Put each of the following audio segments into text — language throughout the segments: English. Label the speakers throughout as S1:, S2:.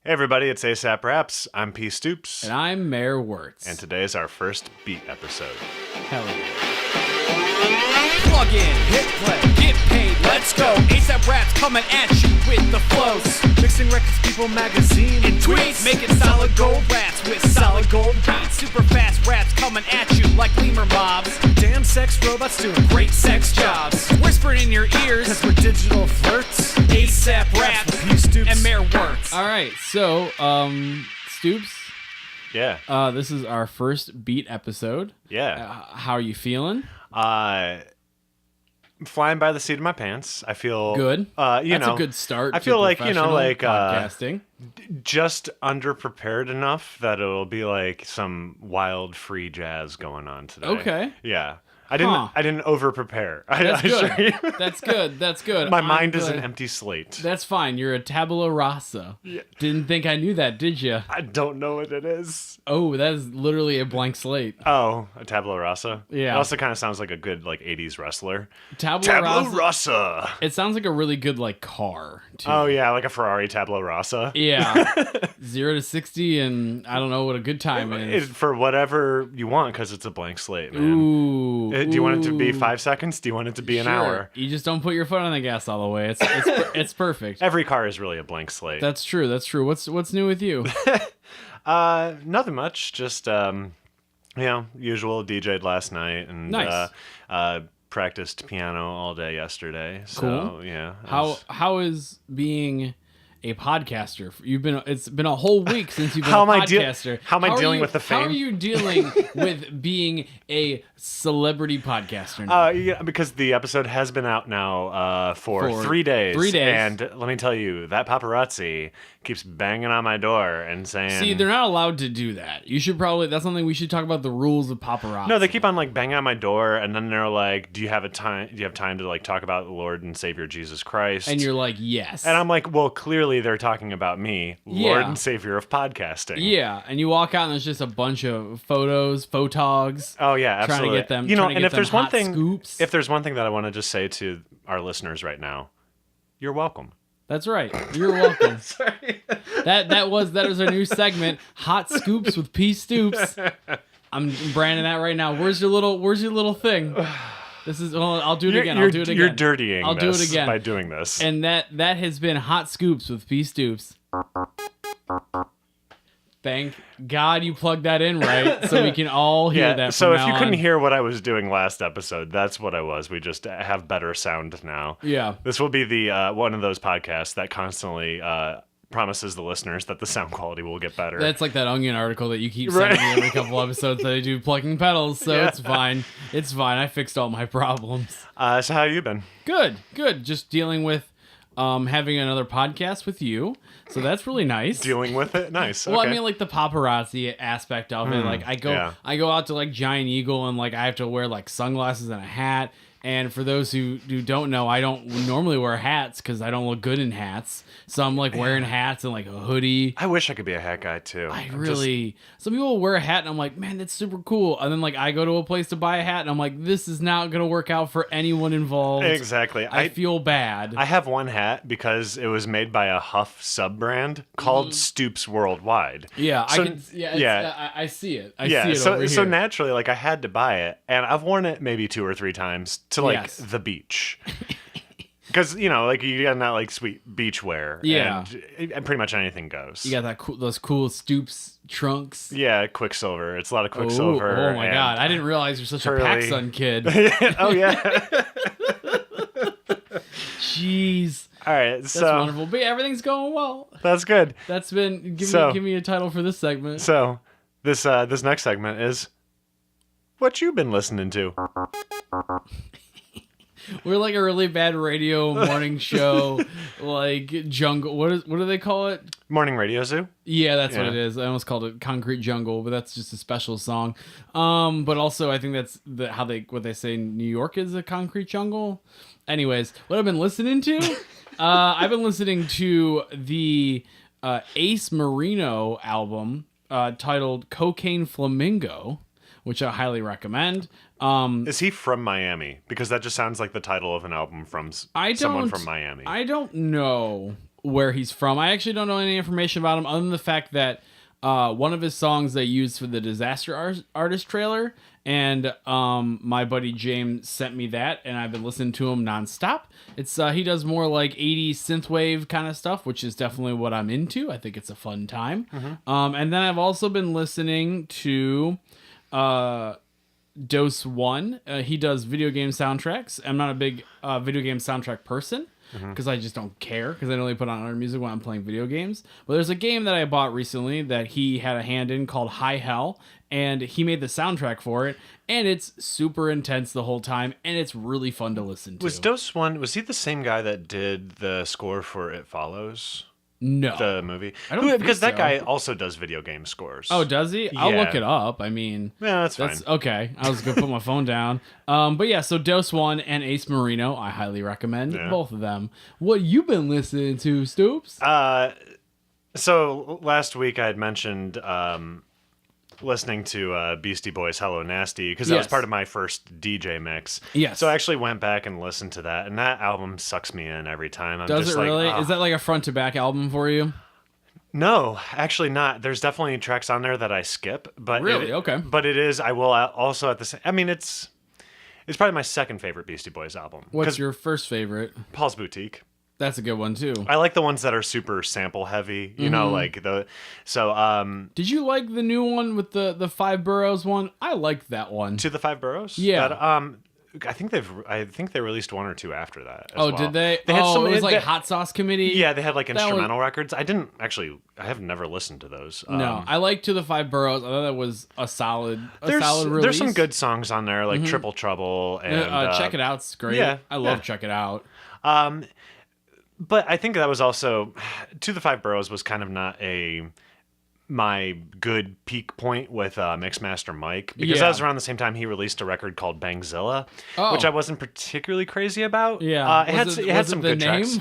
S1: Hey everybody, it's ASAP Rapps. I'm P. Stoops.
S2: And I'm Mayor Wirtz.
S1: And today is our first beat episode.
S2: Hell yeah.
S3: Plug in, hit play, get paid, let's go. ASAP Raps coming at you with the flows. Mixing records, people, magazine, and tweets. Making solid gold raps with solid gold beats. Super fast raps coming at you like lemur mobs. Damn sex robots doing great sex jobs. Whispering in your ears, cause we're digital flirts. ASAP Raps, P. Stoops, and Mayor Wirtz.
S2: All right, so, Stoops.
S1: Yeah.
S2: This is our first beat episode.
S1: Yeah.
S2: How are you feeling?
S1: Flying by the seat of my pants. I feel
S2: good.
S1: That's
S2: a good start.
S1: I feel like
S2: podcasting.
S1: Just underprepared enough that it'll be like some wild free jazz going on today.
S2: Okay.
S1: Yeah. I didn't over prepare.
S2: That's good. That's good.
S1: My mind is an empty slate.
S2: That's fine. You're a tabula rasa.
S1: Yeah.
S2: Didn't think I knew that, did you?
S1: I don't know what it is.
S2: Oh, that is literally a blank slate.
S1: Oh, a tabula rasa?
S2: Yeah.
S1: It also kind of sounds like a good 80s wrestler.
S2: Tabula
S1: rasa.
S2: It sounds like a really good car, too.
S1: Oh, yeah, like a Ferrari tabula rasa.
S2: Yeah. 0 to 60 and I don't know what a good time is.
S1: For whatever you want, because it's a blank slate, man.
S2: Ooh.
S1: Do you want it to be 5 seconds? Do you want it to be an hour?
S2: You just don't put your foot on the gas all the way. It's perfect.
S1: Every car is really a blank slate.
S2: That's true. What's new with you?
S1: Nothing much. Just usual. DJ'd last night and
S2: nice.
S1: Practiced piano all day yesterday. So,
S2: cool.
S1: Yeah.
S2: How is being a podcaster? It's been a whole week since you've been
S1: a
S2: podcaster.
S1: How am I dealing with the fame?
S2: How are you dealing with being a celebrity podcaster now?
S1: Yeah, because the episode has been out now for 3 days.
S2: 3 days.
S1: And let me tell you, that paparazzi keeps banging on my door and saying...
S2: See, they're not allowed to do that. That's something we should talk about, the rules of paparazzi.
S1: No, they keep on banging on my door, and then they're like, do you have time to talk about the Lord and Savior Jesus Christ?
S2: And you're like, yes.
S1: And I'm like, well, clearly they're talking about me, Lord and Savior of podcasting.
S2: Yeah, and you walk out and there's just a bunch of photogs.
S1: Oh yeah, absolutely.
S2: Trying to get them.
S1: And if there's one thing,
S2: scoops.
S1: if there's one thing that I want to just say to our listeners right now, you're welcome.
S2: That's right. You're welcome.
S1: Sorry.
S2: That was our new segment, Hot Scoops with P. Stoops. I'm branding that right now. Where's your little thing? This is. Well, I'll do it again. I'll do it again.
S1: You're dirtying.
S2: I'll do it again
S1: by doing this.
S2: And that has been Hot Scoops with P. Stoops. Thank God you plugged that in right, so we can all hear that.
S1: So if you
S2: on.
S1: couldn't hear what I was doing last episode, that's what I was. We just have better sound now.
S2: Yeah.
S1: This will be the one of those podcasts that constantly promises the listeners that the sound quality will get better.
S2: That's like that Onion article that you keep sending me every couple episodes that I do plucking pedals, so it's fine. It's fine. I fixed all my problems.
S1: So how you been?
S2: Good. Just dealing with having another podcast with you. So that's really nice.
S1: Dealing with it? Nice.
S2: Well,
S1: okay.
S2: I mean, like the paparazzi aspect of it. Like I go out to Giant Eagle and I have to wear sunglasses and a hat. And for those who don't know, I don't normally wear hats because I don't look good in hats. So I'm wearing hats and a hoodie.
S1: I wish I could be a hat guy too.
S2: Some people wear a hat and I'm like, man, that's super cool. And then I go to a place to buy a hat and I'm like, this is not going to work out for anyone involved.
S1: Exactly.
S2: I feel bad.
S1: I have one hat because it was made by a Huff sub brand called Stoops Worldwide.
S2: Yeah,
S1: so,
S2: I see it. I see it over here.
S1: So naturally, I had to buy it, and I've worn it maybe 2 or 3 times to the beach. Because, you got that sweet beach wear.
S2: Yeah.
S1: And pretty much anything goes.
S2: You got those cool Stoops trunks.
S1: Yeah, Quicksilver. It's a lot of Quicksilver.
S2: Oh my God. I didn't realize you're such a PacSun kid.
S1: Oh, yeah.
S2: Jeez.
S1: All right.
S2: That's wonderful. But everything's going well.
S1: That's good.
S2: That's been... Give me a title for this segment.
S1: So, this next segment is... What you been listening to?
S2: We're like a really bad radio morning show, jungle. What do they call it?
S1: Morning Radio Zoo?
S2: Yeah, that's what it is. I almost called it Concrete Jungle, but that's just a special song. But also, I think that's what they say. New York is a concrete jungle. Anyways, what I've been listening to, I've been listening to the Ace Marino album titled "Cocaine Flamingo," which I highly recommend.
S1: Is he from Miami? Because that just sounds like the title of an album from someone from Miami.
S2: I don't know. where he's from. I actually don't know any information about him other than the fact that one of his songs they used for the Disaster Artist trailer, and my buddy James sent me that, and I've been listening to him nonstop. It's he does more like 80s synthwave kind of stuff, which is definitely what I'm into. I think it's a fun time. And then I've also been listening to Doseone. He does video game soundtracks. I'm not a big video game soundtrack person, because I just don't care, because I only put on other music when I'm playing video games. But there's a game that I bought recently that he had a hand in called High Hell, and he made the soundtrack for it, and it's super intense the whole time, and it's really fun to listen to.
S1: Was he the same guy that did the score for It Follows?
S2: No.
S1: The movie?
S2: I don't think
S1: because that
S2: so.
S1: guy also does video game scores.
S2: Oh, does he? I'll
S1: Yeah.
S2: look it up. I mean...
S1: Yeah, that's fine.
S2: Okay. I was going to put my phone down. But yeah, so Doseone and Ace Marino, I highly recommend both of them. What you been listening to, Stoops?
S1: So last week I had mentioned listening to Beastie Boys' Hello Nasty, because that was part of my first DJ mix.
S2: Yes.
S1: So I actually went back and listened to that, and that album sucks me in every time.
S2: Does
S1: just
S2: it really?
S1: Like,
S2: Is that like a front-to-back album for you?
S1: No, actually not. There's definitely tracks on there that I skip, but
S2: Really? Okay.
S1: But it is. I will also at the same. I mean, it's probably my second favorite Beastie Boys album.
S2: What's your first favorite?
S1: Paul's Boutique.
S2: That's a good one, too.
S1: I like the ones that are super sample heavy. You know, like the
S2: Did you like the new one with the Five Boroughs one? I liked that one.
S1: To the Five Boroughs.
S2: Yeah.
S1: That, I think they released one or two after that.
S2: Oh,
S1: well.
S2: did they?
S1: They had some.
S2: It was like
S1: they,
S2: Hot Sauce Committee.
S1: Yeah, they had like instrumental
S2: was,
S1: records. I have never listened to those.
S2: No, I like To the Five Boroughs. I thought that was a solid release.
S1: There's some good songs on there, like Triple Trouble and
S2: Check It Out's great.
S1: Yeah,
S2: I love Check It Out.
S1: But I think that was also To the Five Boroughs was kind of not my good peak point with Mixmaster Mike, because that was around the same time he released a record called Bangzilla, which I wasn't particularly crazy about.
S2: Yeah,
S1: it had some good tracks.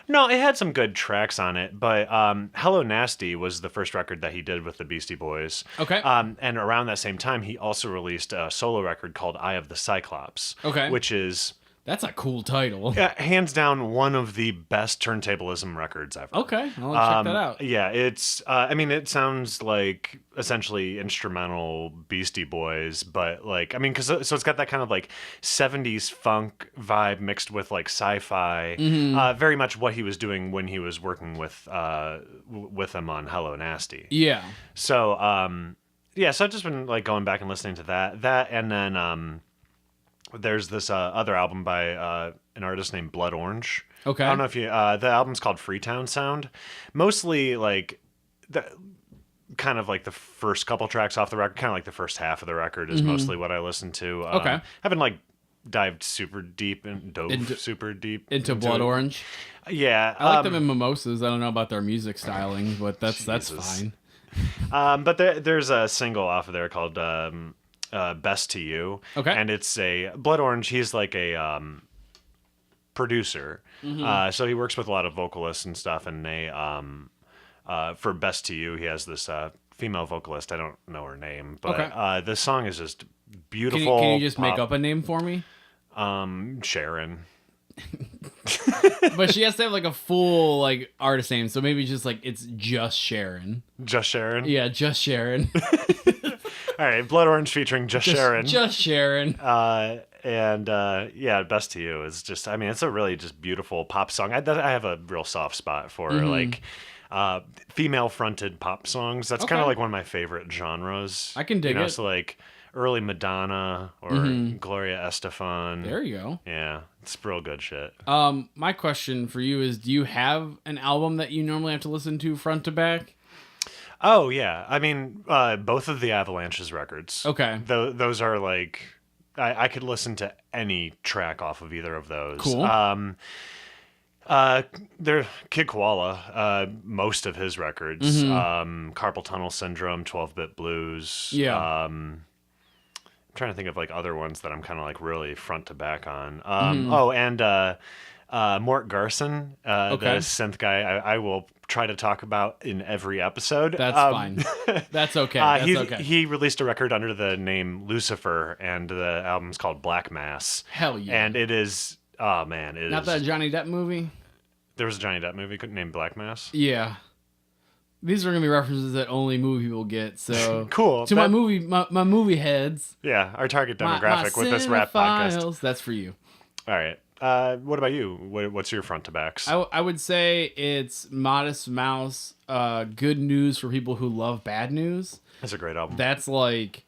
S1: No, it had some good tracks on it, but Hello Nasty was the first record that he did with the Beastie Boys.
S2: Okay.
S1: And around that same time, he also released a solo record called Eye of the Cyclops.
S2: Okay.
S1: Which is...
S2: That's a cool title.
S1: hands down, one of the best turntablism records ever.
S2: Okay, I'll check that out.
S1: Yeah, it's. I mean, it sounds like essentially instrumental Beastie Boys, but like, I mean, so it's got that kind of like 70s funk vibe mixed with like sci-fi. Very much what he was doing when he was working with them on Hello Nasty.
S2: Yeah.
S1: So, so I've just been like going back and listening to that, and then there's this other album by an artist named Blood Orange.
S2: Okay.
S1: I don't know if you... the album's called Freetown Sound. Mostly, like, kind of like the first couple tracks off the record, kind of like the first half of the record is mostly what I listen to.
S2: Okay.
S1: I haven't, like, dived super deep and super deep
S2: into Blood Orange.
S1: Yeah.
S2: I like them in Mimosas. I don't know about their music styling, but that's fine.
S1: But there's a single off of there called... Best to You.
S2: Okay.
S1: And it's a Blood Orange. He's like a producer. So he works with a lot of vocalists and stuff. And they, for Best to You, he has this female vocalist. I don't know her name, but the song is just beautiful.
S2: Can you just make up a name for me?
S1: Sharon.
S2: But she has to have like a full like artist name. So maybe just like it's just Sharon.
S1: Just Sharon?
S2: Yeah, just Sharon.
S1: All right, Blood Orange featuring Sharon.
S2: Just Sharon.
S1: Best to You is just, I mean, it's a really just beautiful pop song. I have a real soft spot for like female-fronted pop songs. That's kind of like one of my favorite genres.
S2: I can dig it.
S1: So like early Madonna or Gloria Estefan.
S2: There you go.
S1: Yeah, it's real good shit.
S2: My question for you is, do you have an album that you normally have to listen to front to back?
S1: Oh, yeah. I mean, both of the Avalanche's records.
S2: Okay.
S1: Those are like... I could listen to any track off of either of those.
S2: Cool.
S1: They're Kid Koala, most of his records. Carpal Tunnel Syndrome, 12-Bit Blues.
S2: Yeah.
S1: I'm trying to think of like other ones that I'm kind of like really front to back on. Oh, and Mort Garson, the synth guy, I will try to talk about in every episode.
S2: That's fine. That's okay.
S1: He released a record under the name Lucifer, and the album's called Black Mass.
S2: Hell yeah.
S1: And it is, oh man, it
S2: Not
S1: is.
S2: that Johnny Depp movie?
S1: There was a Johnny Depp movie named Black Mass.
S2: Yeah. These are going to be references that only movie people get. So
S1: Cool.
S2: To my movie heads.
S1: Yeah, our target demographic
S2: my
S1: with this rap podcast.
S2: cinephiles, that's for you.
S1: All right. What about you? What's your front to backs?
S2: I would say it's Modest Mouse, good news for people who love bad news.
S1: That's a great album.
S2: That's like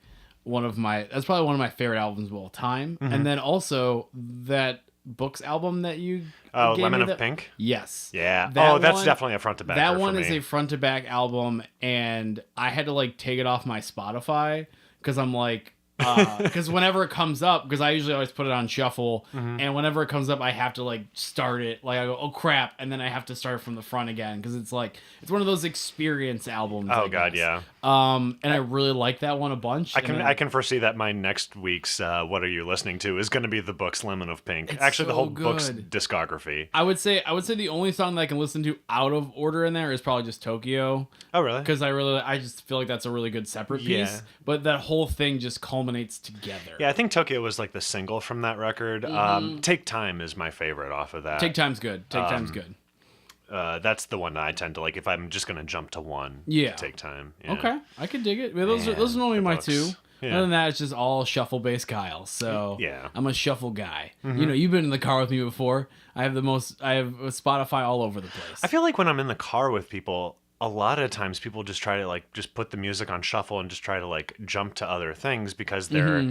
S2: that's probably one of my favorite albums of all time.
S1: Mm-hmm.
S2: And then also that Books album that you gave
S1: Lemon
S2: me
S1: of Pink?
S2: Yes.
S1: Yeah.
S2: That
S1: that's
S2: one-
S1: definitely a front to back.
S2: That one is a front to back album, and I had to like take it off my Spotify because I'm like, because whenever it comes up, because I usually always put it on shuffle, and whenever it comes up, I have to like start it. Like I go, oh crap, and then I have to start from the front again because it's like it's one of those experience albums.
S1: Oh
S2: I
S1: God,
S2: guess.
S1: yeah.
S2: And I really like that one a bunch.
S1: I can foresee that my next week's What Are You Listening To is going to be the Book's Lemon of Pink.
S2: It's
S1: Actually, the
S2: so
S1: whole Book's
S2: good.
S1: discography.
S2: I would say the only song that I can listen to out of order in there is probably just Tokyo.
S1: Oh, really?
S2: Because I just feel like that's a really good separate piece.
S1: Yeah.
S2: But that whole thing just culminates together.
S1: Yeah, I think Tokyo was like the single from that record. Take Time is my favorite off of that.
S2: Take Time's good. Take Time's good.
S1: That's the one that I tend to like if I'm just going to jump to one.
S2: Yeah.
S1: Take Time. Yeah.
S2: Okay, I can dig it. Those are normally
S1: the
S2: my
S1: Books.
S2: two.
S1: Yeah.
S2: Other than that, it's just all shuffle based Kyle. So
S1: Yeah.
S2: I'm a shuffle guy. You know, you've been in the car with me before. I have Spotify all over the place.
S1: I feel like when I'm in the car with people, a lot of times people just try to like just put the music on shuffle and just try to like jump to other things because they're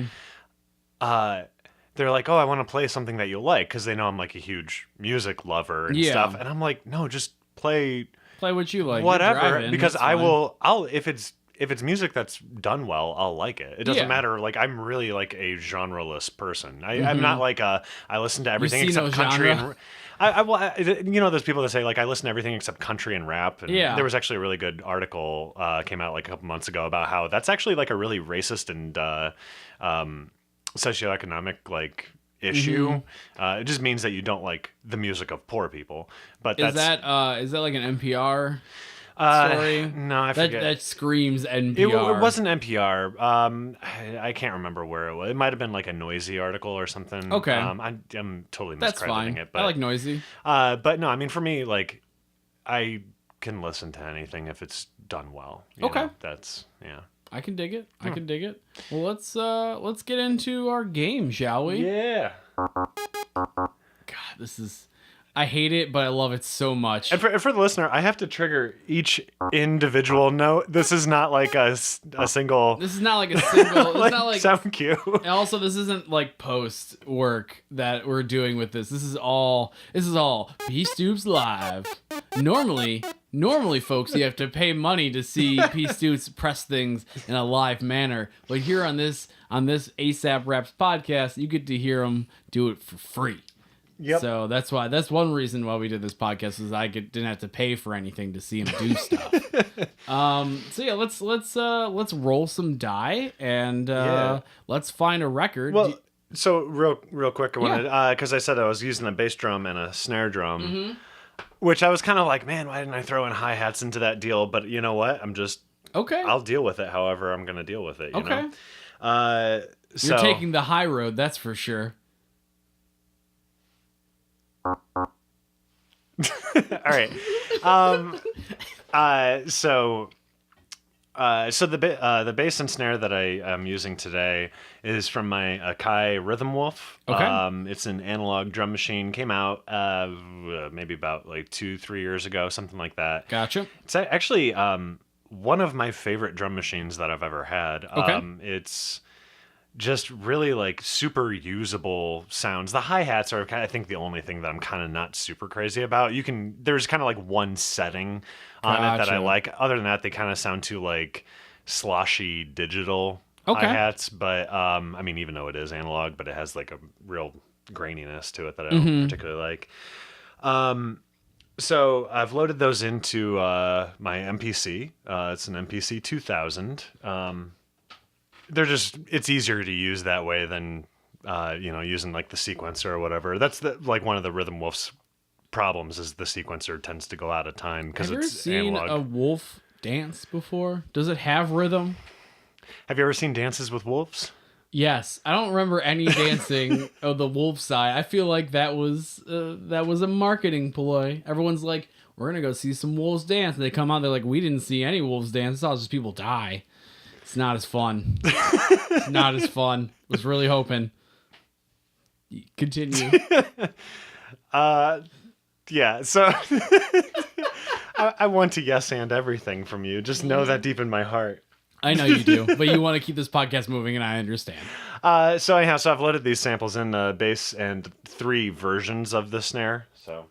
S1: like, oh, I want to play something that you like because they know I'm like a huge music lover and stuff. And I'm like, no, just play
S2: what you like. You're
S1: whatever
S2: driving,
S1: because
S2: that's
S1: I'll
S2: fine.
S1: if it's music that's done well, I'll like it. It doesn't
S2: Yeah.
S1: matter. Like I'm really like a genreless person. I'm not like I listen to everything
S2: see
S1: except
S2: no
S1: country
S2: genre.
S1: and you know, there's people that say like I listen to everything except country and rap. And
S2: Yeah.
S1: there was actually a really good article came out like a couple months ago about how that's actually like a really racist and socioeconomic like issue. It just means that you don't like the music of poor people. But
S2: Is
S1: that's
S2: that like an NPR story?
S1: no, I forget.
S2: That screams NPR.
S1: It wasn't NPR. I can't remember where it was. It might have been like a Noisy article or something.
S2: Okay.
S1: I'm totally
S2: That's
S1: miscrediting
S2: fine.
S1: it. But,
S2: I like Noisy.
S1: but no, I mean, for me, like, I can listen to anything if it's done well. You
S2: Okay.
S1: know? That's, yeah.
S2: I can dig it. I can dig it. Well, let's get into our game, shall we?
S1: Yeah.
S2: God, I hate it, but I love it so much.
S1: And for the listener, I have to trigger each individual note. This is not like a single.
S2: This is not like a single. It's not like.
S1: sound cue.
S2: And also, this isn't like post work that we're doing with this. This is all P Stoops live. Normally, folks, you have to pay money to see P Stoops press things in a live manner. But here on this ASAP Rapp's podcast, you get to hear him do it for free.
S1: Yep.
S2: So that's one reason why we did this podcast is didn't have to pay for anything to see him do stuff. So yeah, let's roll some die and let's find a record.
S1: Well, so real quick, I wanted because I said I was using a bass drum and a snare drum, which I was kind of like, man, why didn't I throw in hi hats into that deal? But you know what? I'll deal with it. However, I'm gonna deal with it. You know?
S2: You're taking the high road, that's for sure.
S1: All right. So the bass and snare that I am using today is from my Akai Rhythm Wolf.
S2: Okay.
S1: It's an analog drum machine. Came out maybe about like 2-3 years ago, something like that.
S2: Gotcha.
S1: It's actually one of my favorite drum machines that I've ever had.
S2: Okay.
S1: It's just really like super usable sounds. The hi-hats are I think the only thing that I'm kind of not super crazy about. There's kind of like one setting on it that I
S2: Gotcha.
S1: like. Other than that, they kind of sound too like sloshy digital
S2: Okay.
S1: hi-hats. But I mean, even though it is analog, but it has like a real graininess to it that I don't particularly like. So I've loaded those into my MPC. It's an MPC 2000. It's easier to use that way than using like the sequencer or whatever. That's like one of the Rhythm Wolf's problems is the sequencer tends to go out of time because
S2: Have you ever
S1: it's
S2: seen
S1: analog.
S2: a wolf dance before? Does it have rhythm?
S1: Have you ever seen Dances with Wolves?
S2: Yes, I don't remember any dancing of the wolf's eye. I feel like that was a marketing ploy. Everyone's like, we're gonna go see some wolves dance. And they come out, they're like, we didn't see any wolves dance. It's all just people die. It's not as fun. It's not as fun. Was really hoping. Continue.
S1: Yeah, so I want to yes and everything from you. Just know that deep in my heart.
S2: I know you do, but you want to keep this podcast moving, and I understand.
S1: So I've loaded these samples in the bass and 3 versions of the snare. So.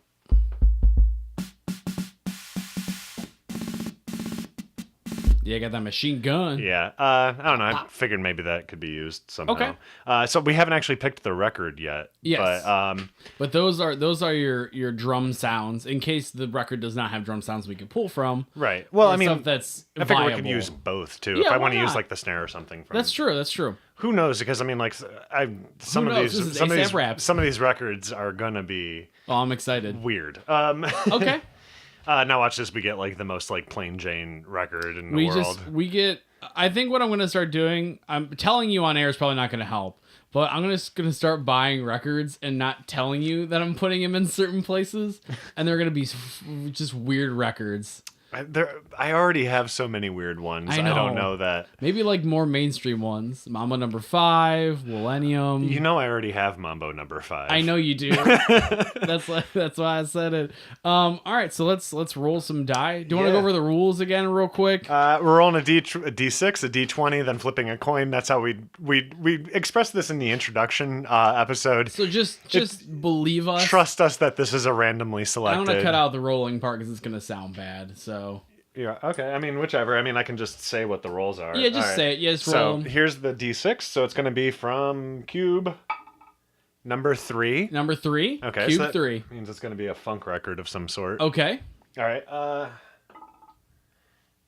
S2: Yeah, I got that machine gun.
S1: Yeah, I don't know. I figured maybe that could be used somehow.
S2: Okay.
S1: So we haven't actually picked the record yet.
S2: Yes.
S1: But
S2: those are your drum sounds. In case the record does not have drum sounds we can pull from.
S1: right. Well, I mean,
S2: Stuff that's
S1: I figure we
S2: viable.
S1: could use both too.
S2: Yeah,
S1: if I
S2: why
S1: want to use
S2: not?
S1: like the snare or something. From,
S2: That's true. That's true.
S1: Who knows? Because I mean, like, some
S2: Who
S1: of
S2: knows?
S1: these,
S2: This is
S1: some of
S2: ASAP
S1: these,
S2: Raps.
S1: some of these records are gonna be
S2: Oh, I'm excited.
S1: weird.
S2: Okay.
S1: Now watch this. We get like the most like plain Jane record in the world.
S2: We get. I think what I'm gonna start doing. I'm telling you on air is probably not gonna help. But I'm gonna start buying records and not telling you that I'm putting them in certain places, and they're gonna be just weird records.
S1: I already have so many weird ones.
S2: I know.
S1: I don't know that.
S2: Maybe like more mainstream ones. Mambo Number 5, Millennium.
S1: You know, I already have Mambo Number 5.
S2: I know you do. That's why I said it. All right, so let's roll some die. Do you want to go over the rules again real quick?
S1: We're rolling a D6, a D20, then flipping a coin. That's how we expressed this in the introduction episode.
S2: So just believe us.
S1: Trust us that this is a randomly selected.
S2: I'm gonna cut out the rolling part because it's gonna sound bad. So
S1: yeah, okay. I mean, whichever. I mean, I can just say what the rolls are.
S2: yeah, just
S1: All right.
S2: say it. Yeah, just roll
S1: So
S2: 'em.
S1: here's the D6. So it's going to be from cube number 3.
S2: Number 3.
S1: Okay,
S2: Cube
S1: so that
S2: 3.
S1: means it's going to be a funk record of some sort.
S2: Okay.
S1: All right.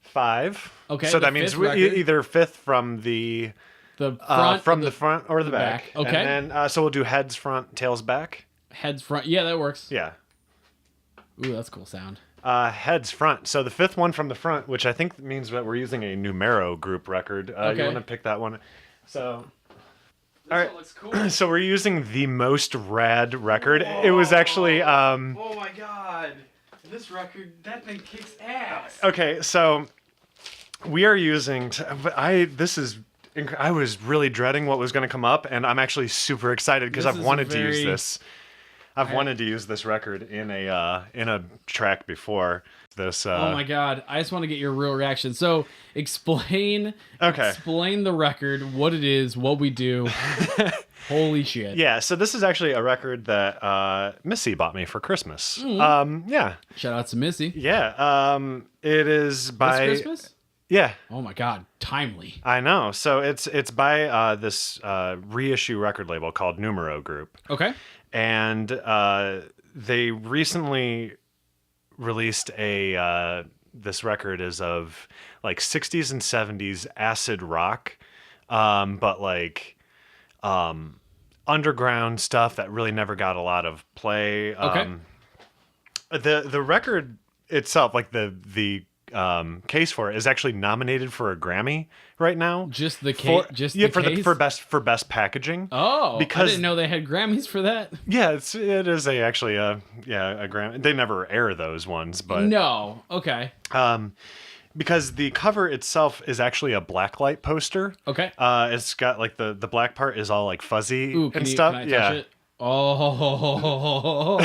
S1: 5.
S2: Okay,
S1: So
S2: the
S1: that means
S2: fifth record.
S1: either 5th from the
S2: The front.
S1: from the front or the back.
S2: Okay.
S1: And then so we'll do heads front, tails back.
S2: Heads front. Yeah, that works.
S1: Yeah.
S2: Ooh, that's a cool sound.
S1: Heads front. So the 5th one from the front, which I think means that we're using a Numero Group record.
S2: Okay.
S1: You want to pick that one? So.
S2: This
S1: All right.
S2: one looks cool.
S1: So we're using the most rad record. It was actually
S2: Oh my god. This record, that thing kicks ass.
S1: okay. So we are using. I was really dreading what was going to come up, and I'm actually super excited because
S2: This
S1: I've
S2: is
S1: wanted to use
S2: very-
S1: this. I've wanted to use this record in a track before. This.
S2: Oh my god. I just want to get your real reaction. So explain the record, what it is, what we do. Holy shit.
S1: Yeah, so this is actually a record that Missy bought me for Christmas.
S2: Mm-hmm.
S1: Yeah.
S2: Shout out to Missy.
S1: Yeah. It is by
S2: This Christmas?
S1: Yeah.
S2: Oh my god. Timely.
S1: I know. So it's by this reissue record label called Numero Group.
S2: Okay.
S1: And they recently released this record is of like 60s and 70s acid rock, but like underground stuff that really never got a lot of play.
S2: Okay.
S1: The record itself, like the case for it, is actually nominated for a Grammy right now.
S2: Just the case.
S1: For best packaging.
S2: Oh,
S1: because
S2: I didn't know they had Grammys for that.
S1: Yeah, it is actually a Grammy. They never air those ones, but
S2: No. Okay.
S1: because the cover itself is actually a blacklight poster.
S2: Okay.
S1: It's got like the black part is all like fuzzy
S2: Ooh,
S1: and stuff.
S2: Can I touch it? Oh,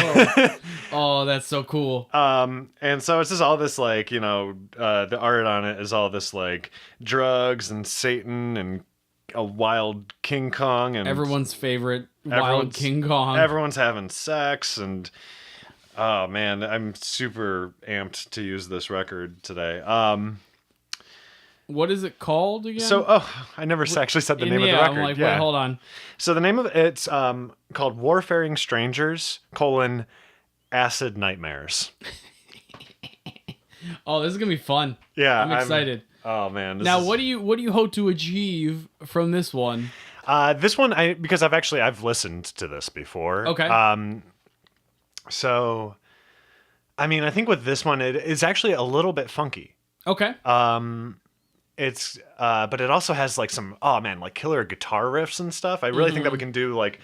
S2: oh, that's so cool.
S1: And so it's just all this like, the art on it is all this like drugs and Satan and a wild King Kong and
S2: Everyone's favorite wild
S1: everyone's-
S2: King Kong.
S1: Everyone's having sex and oh man, I'm super amped to use this record today.
S2: What is it called again?
S1: So I never actually said the name of the record.
S2: I'm like,
S1: yeah.
S2: wait, hold on.
S1: So the name of it's called Warfaring Strangers: Acid Nightmares.
S2: Oh, this is gonna be fun.
S1: Yeah,
S2: I'm excited.
S1: Oh man!
S2: Now, what do you hope to achieve from this one?
S1: This one, because I've listened to this before.
S2: Okay.
S1: So, I mean, I think with this one, it is actually a little bit funky.
S2: Okay.
S1: but it also has like some, oh man, like killer guitar riffs and stuff. I really think that we can do like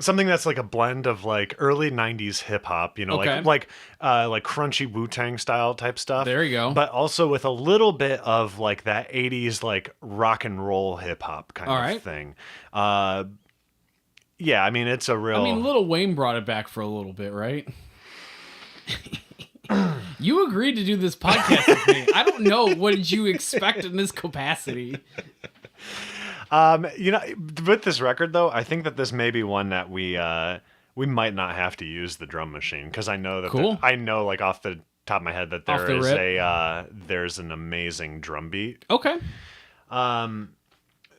S1: something that's like a blend of like early 90s hip hop, you know,
S2: Okay.
S1: like crunchy Wu-Tang style type stuff.
S2: There you go.
S1: But also with a little bit of like that 80s like rock and roll hip hop kind
S2: All
S1: of
S2: right.
S1: thing. Yeah, I mean it's a real
S2: Lil Wayne brought it back for a little bit, right? You agreed to do this podcast with me. I don't know. What did you expect in this capacity?
S1: You know, with this record though, I think that this may be one that we might not have to use the drum machine, because I know that
S2: Cool.
S1: I know like off the top of my head that
S2: Off
S1: there
S2: the
S1: is
S2: rip.
S1: there's an amazing drum beat.
S2: Okay.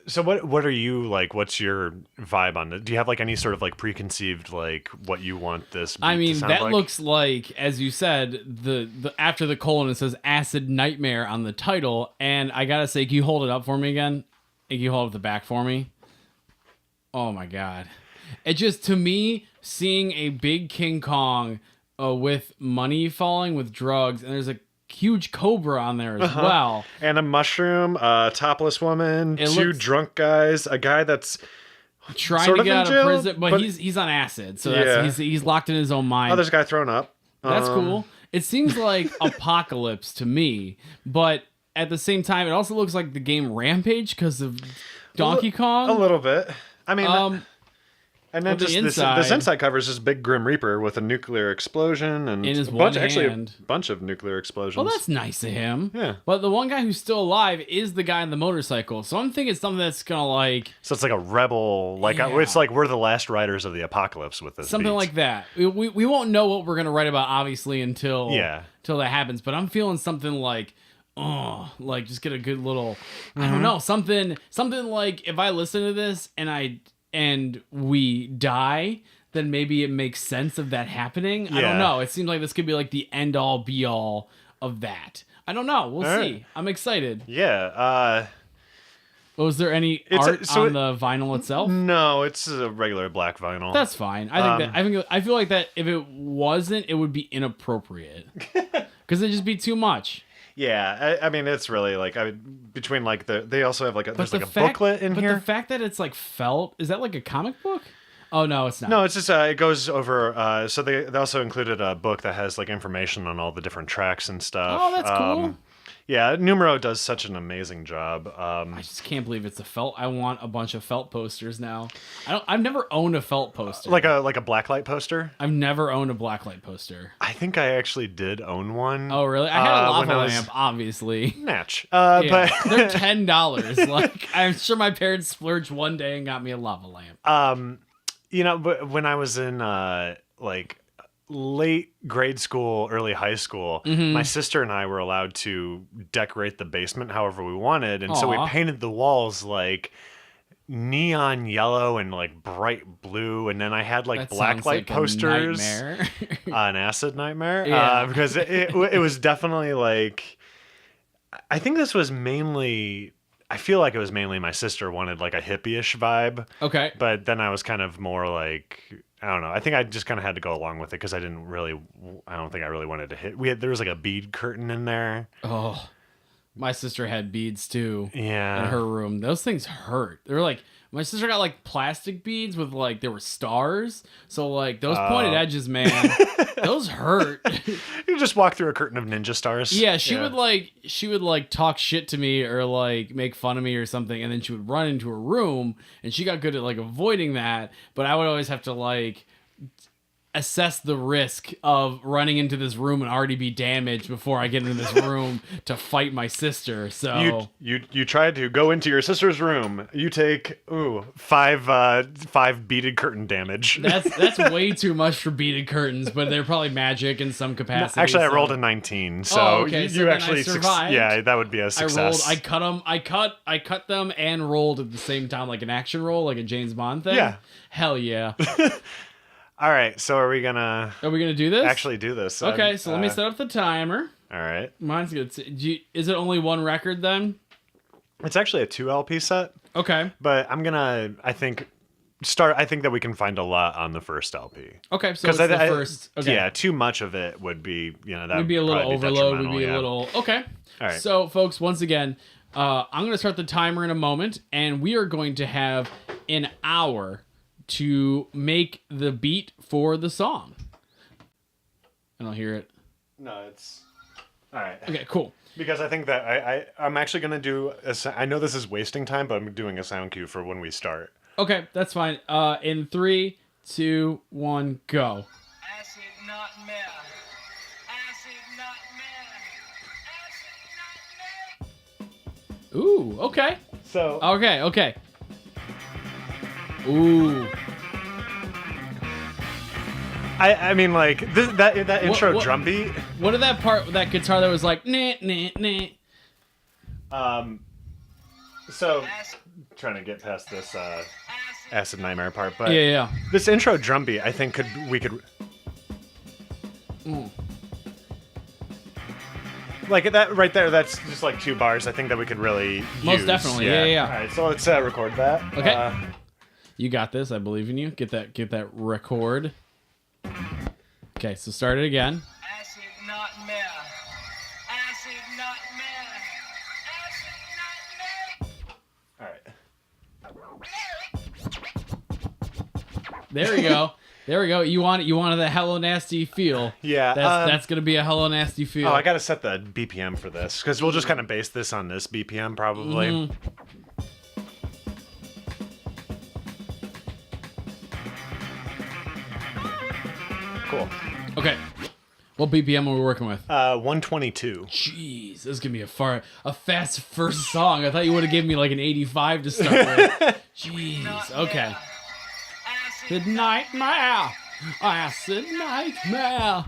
S1: So what are you like? What's your vibe on it? Do you have like any sort of like preconceived like what you want this beat to sound
S2: that
S1: like?
S2: looks like, as you said, the after the colon it says Acid Nightmare on the title, and I gotta say, can you hold it up for me again? Can you hold up the back for me? Oh my god. It just, to me, seeing a big King Kong with money falling with drugs, and there's a huge cobra on there as well.
S1: And a mushroom, a topless woman,
S2: It
S1: two
S2: looks-
S1: drunk guys, a guy that's
S2: Trying
S1: sort
S2: to
S1: of
S2: get
S1: in
S2: out of
S1: jail,
S2: prison, but
S1: but-
S2: he's on acid, so
S1: Yeah.
S2: that's he's locked in his own mind.
S1: oh, there's a guy thrown up.
S2: That's cool. It seems like Apocalypse to me, but at the same time, it also looks like the game Rampage because of Donkey Kong.
S1: A little bit. I mean, and then
S2: with the
S1: just
S2: inside-
S1: this inside covers this big Grim Reaper with a nuclear explosion and
S2: In his
S1: a bunch,
S2: one
S1: actually
S2: hand.
S1: a bunch of nuclear explosions.
S2: Well, that's nice of him.
S1: Yeah.
S2: But the one guy who's still alive is the guy on the motorcycle. So I'm thinking something that's gonna like
S1: So it's like a rebel, like
S2: Yeah.
S1: it's like we're the last riders of the apocalypse with this.
S2: something
S1: beat.
S2: like that. We won't know what we're gonna write about obviously until that happens. But I'm feeling something like, oh, like just get a good little, I don't know, something like if I listen to this and we die, then maybe it makes sense of that happening. I don't
S1: Yeah.
S2: know. It seems like this could be like the end all be all of that. I don't know. We'll
S1: All
S2: see.
S1: right.
S2: I'm excited.
S1: Yeah.
S2: Was there any
S1: It's
S2: art
S1: so
S2: on
S1: it-
S2: the vinyl itself?
S1: No, it's a regular black vinyl.
S2: That's fine. I feel like that if it wasn't, it would be inappropriate because it'd just be too much.
S1: yeah. I mean, it's really like between like they also have like there's like a
S2: fact-
S1: booklet in
S2: but
S1: here.
S2: the fact that it's like felt, is that like a comic book? Oh no, it's not.
S1: No, it's just it goes over. So they also included a book that has like information on all the different tracks and stuff.
S2: Oh, that's cool.
S1: Yeah, Numero does such an amazing job.
S2: I just can't believe it's a felt. I want a bunch of felt posters now. I've never owned a felt poster.
S1: like a blacklight poster.
S2: I've never owned a blacklight poster.
S1: I think I actually did own one.
S2: Oh really? I had a
S1: when
S2: lava
S1: I was-
S2: lamp, obviously.
S1: Natch.
S2: Yeah,
S1: But
S2: they're $10. Like I'm sure my parents splurged one day and got me a lava lamp.
S1: you know, but when I was in like late grade school, early high school,
S2: Mm-hmm.
S1: my sister and I were allowed to decorate the basement however we wanted, and so we
S2: Aw.
S1: painted the walls like neon yellow and like bright blue, and then I had like
S2: That sounds
S1: blacklight
S2: like a
S1: posters.
S2: nightmare.
S1: An acid nightmare.
S2: Yeah.
S1: Because it was definitely like, I think this was mainly. I feel like it was mainly my sister wanted like a hippie-ish vibe.
S2: Okay.
S1: But then I was kind of more like, I don't know. I think I just kind of had to go along with it because I don't think I really wanted to hit. There was like a bead curtain in there.
S2: Oh, my sister had beads too.
S1: Yeah.
S2: In her room. Those things hurt. They were like, my sister got like plastic beads with like, there were stars. So like those pointed edges, man, those hurt.
S1: You just walk through a curtain of ninja stars.
S2: Yeah, she would like talk shit to me or like make fun of me or something, and then she would run into her room, and she got good at like avoiding that, but I would always have to like assess the risk of running into this room and already be damaged before I get into this room to fight my sister. So
S1: You tried to go into your sister's room. You take five beaded curtain damage.
S2: that's way too much for beaded curtains, but they're probably magic in some capacity.
S1: Actually, I
S2: so-
S1: rolled a 19, so
S2: Oh, okay,
S1: you
S2: so then I
S1: actually
S2: survived.
S1: yeah, that would be a
S2: I
S1: success.
S2: rolled. I cut them. I cut them and rolled at the same time, like an action roll, like a James Bond thing.
S1: Yeah.
S2: Hell yeah.
S1: All right, so are we gonna
S2: Are we gonna do this?
S1: actually do this?
S2: Okay, so let me set up the timer.
S1: All right,
S2: Mine's good. Is it only one record then?
S1: it's actually a 2 LP set,
S2: Okay.
S1: but I'm gonna. I think start. I think that we can find a lot on the first LP.
S2: Okay, so it's the first. Okay.
S1: Yeah, too much of it would be, that
S2: would be a little overload. Would be
S1: yeah.
S2: a little. Okay.
S1: All right.
S2: So, folks, once again, I'm going to start the timer in a moment, and we are going to have an hour to make the beat for the song. I don't hear it.
S1: No, it's all right.
S2: Okay, cool.
S1: Because I think that I'm actually going to do. I know this is wasting time, but I'm doing a sound cue for when we start.
S2: Okay, that's fine. In 3, 2, 1, go.
S3: Acid nightmare. Acid nightmare.
S2: Ooh, okay.
S1: So
S2: Okay. Ooh.
S1: I mean, like that intro drum beat.
S2: What did that part, that guitar that was like, nah, nah, nah.
S1: So trying to get past this Acid Nightmare part, but
S2: Yeah.
S1: this intro drum beat, I think we could. Like that right there, that's just like 2 bars. I think that we could really
S2: Most
S1: use.
S2: definitely, yeah.
S1: All right, so let's record that.
S2: Okay. You got this. I believe in you. Get that record. Okay, so start it again.
S3: Acid nightmare. Acid nightmare. Acid nightmare.
S1: All right.
S2: There we go. You wanted the Hello Nasty feel.
S1: Yeah,
S2: That's gonna be a Hello Nasty feel.
S1: Oh, I gotta set the BPM for this because we'll just kind of base this on this BPM probably.
S2: Mm-hmm.
S1: Cool.
S2: Okay. What BPM are we working with?
S1: 122.
S2: Jeez, this is gonna be a fast first song. I thought you would have given me like an 85 to start with. Jeez. Okay. Acid nightmare. Acid nightmare.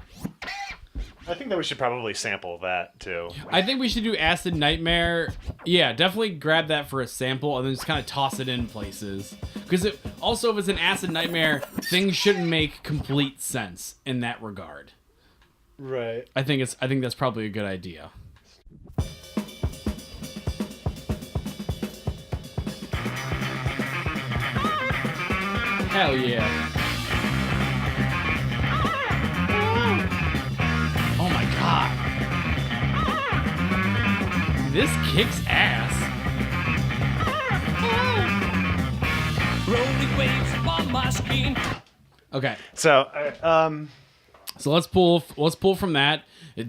S1: I think that we should probably sample that too.
S2: I think we should do Acid Nightmare. Yeah, definitely grab that for a sample and then just kind of toss it in places. Because if it's an Acid Nightmare, things shouldn't make complete sense in that regard.
S1: Right.
S2: I think that's probably a good idea. Hell yeah. Oh my god. This kicks ass.
S3: Rolling waves on my screen.
S2: Okay.
S1: So,
S2: So let's pull from that. That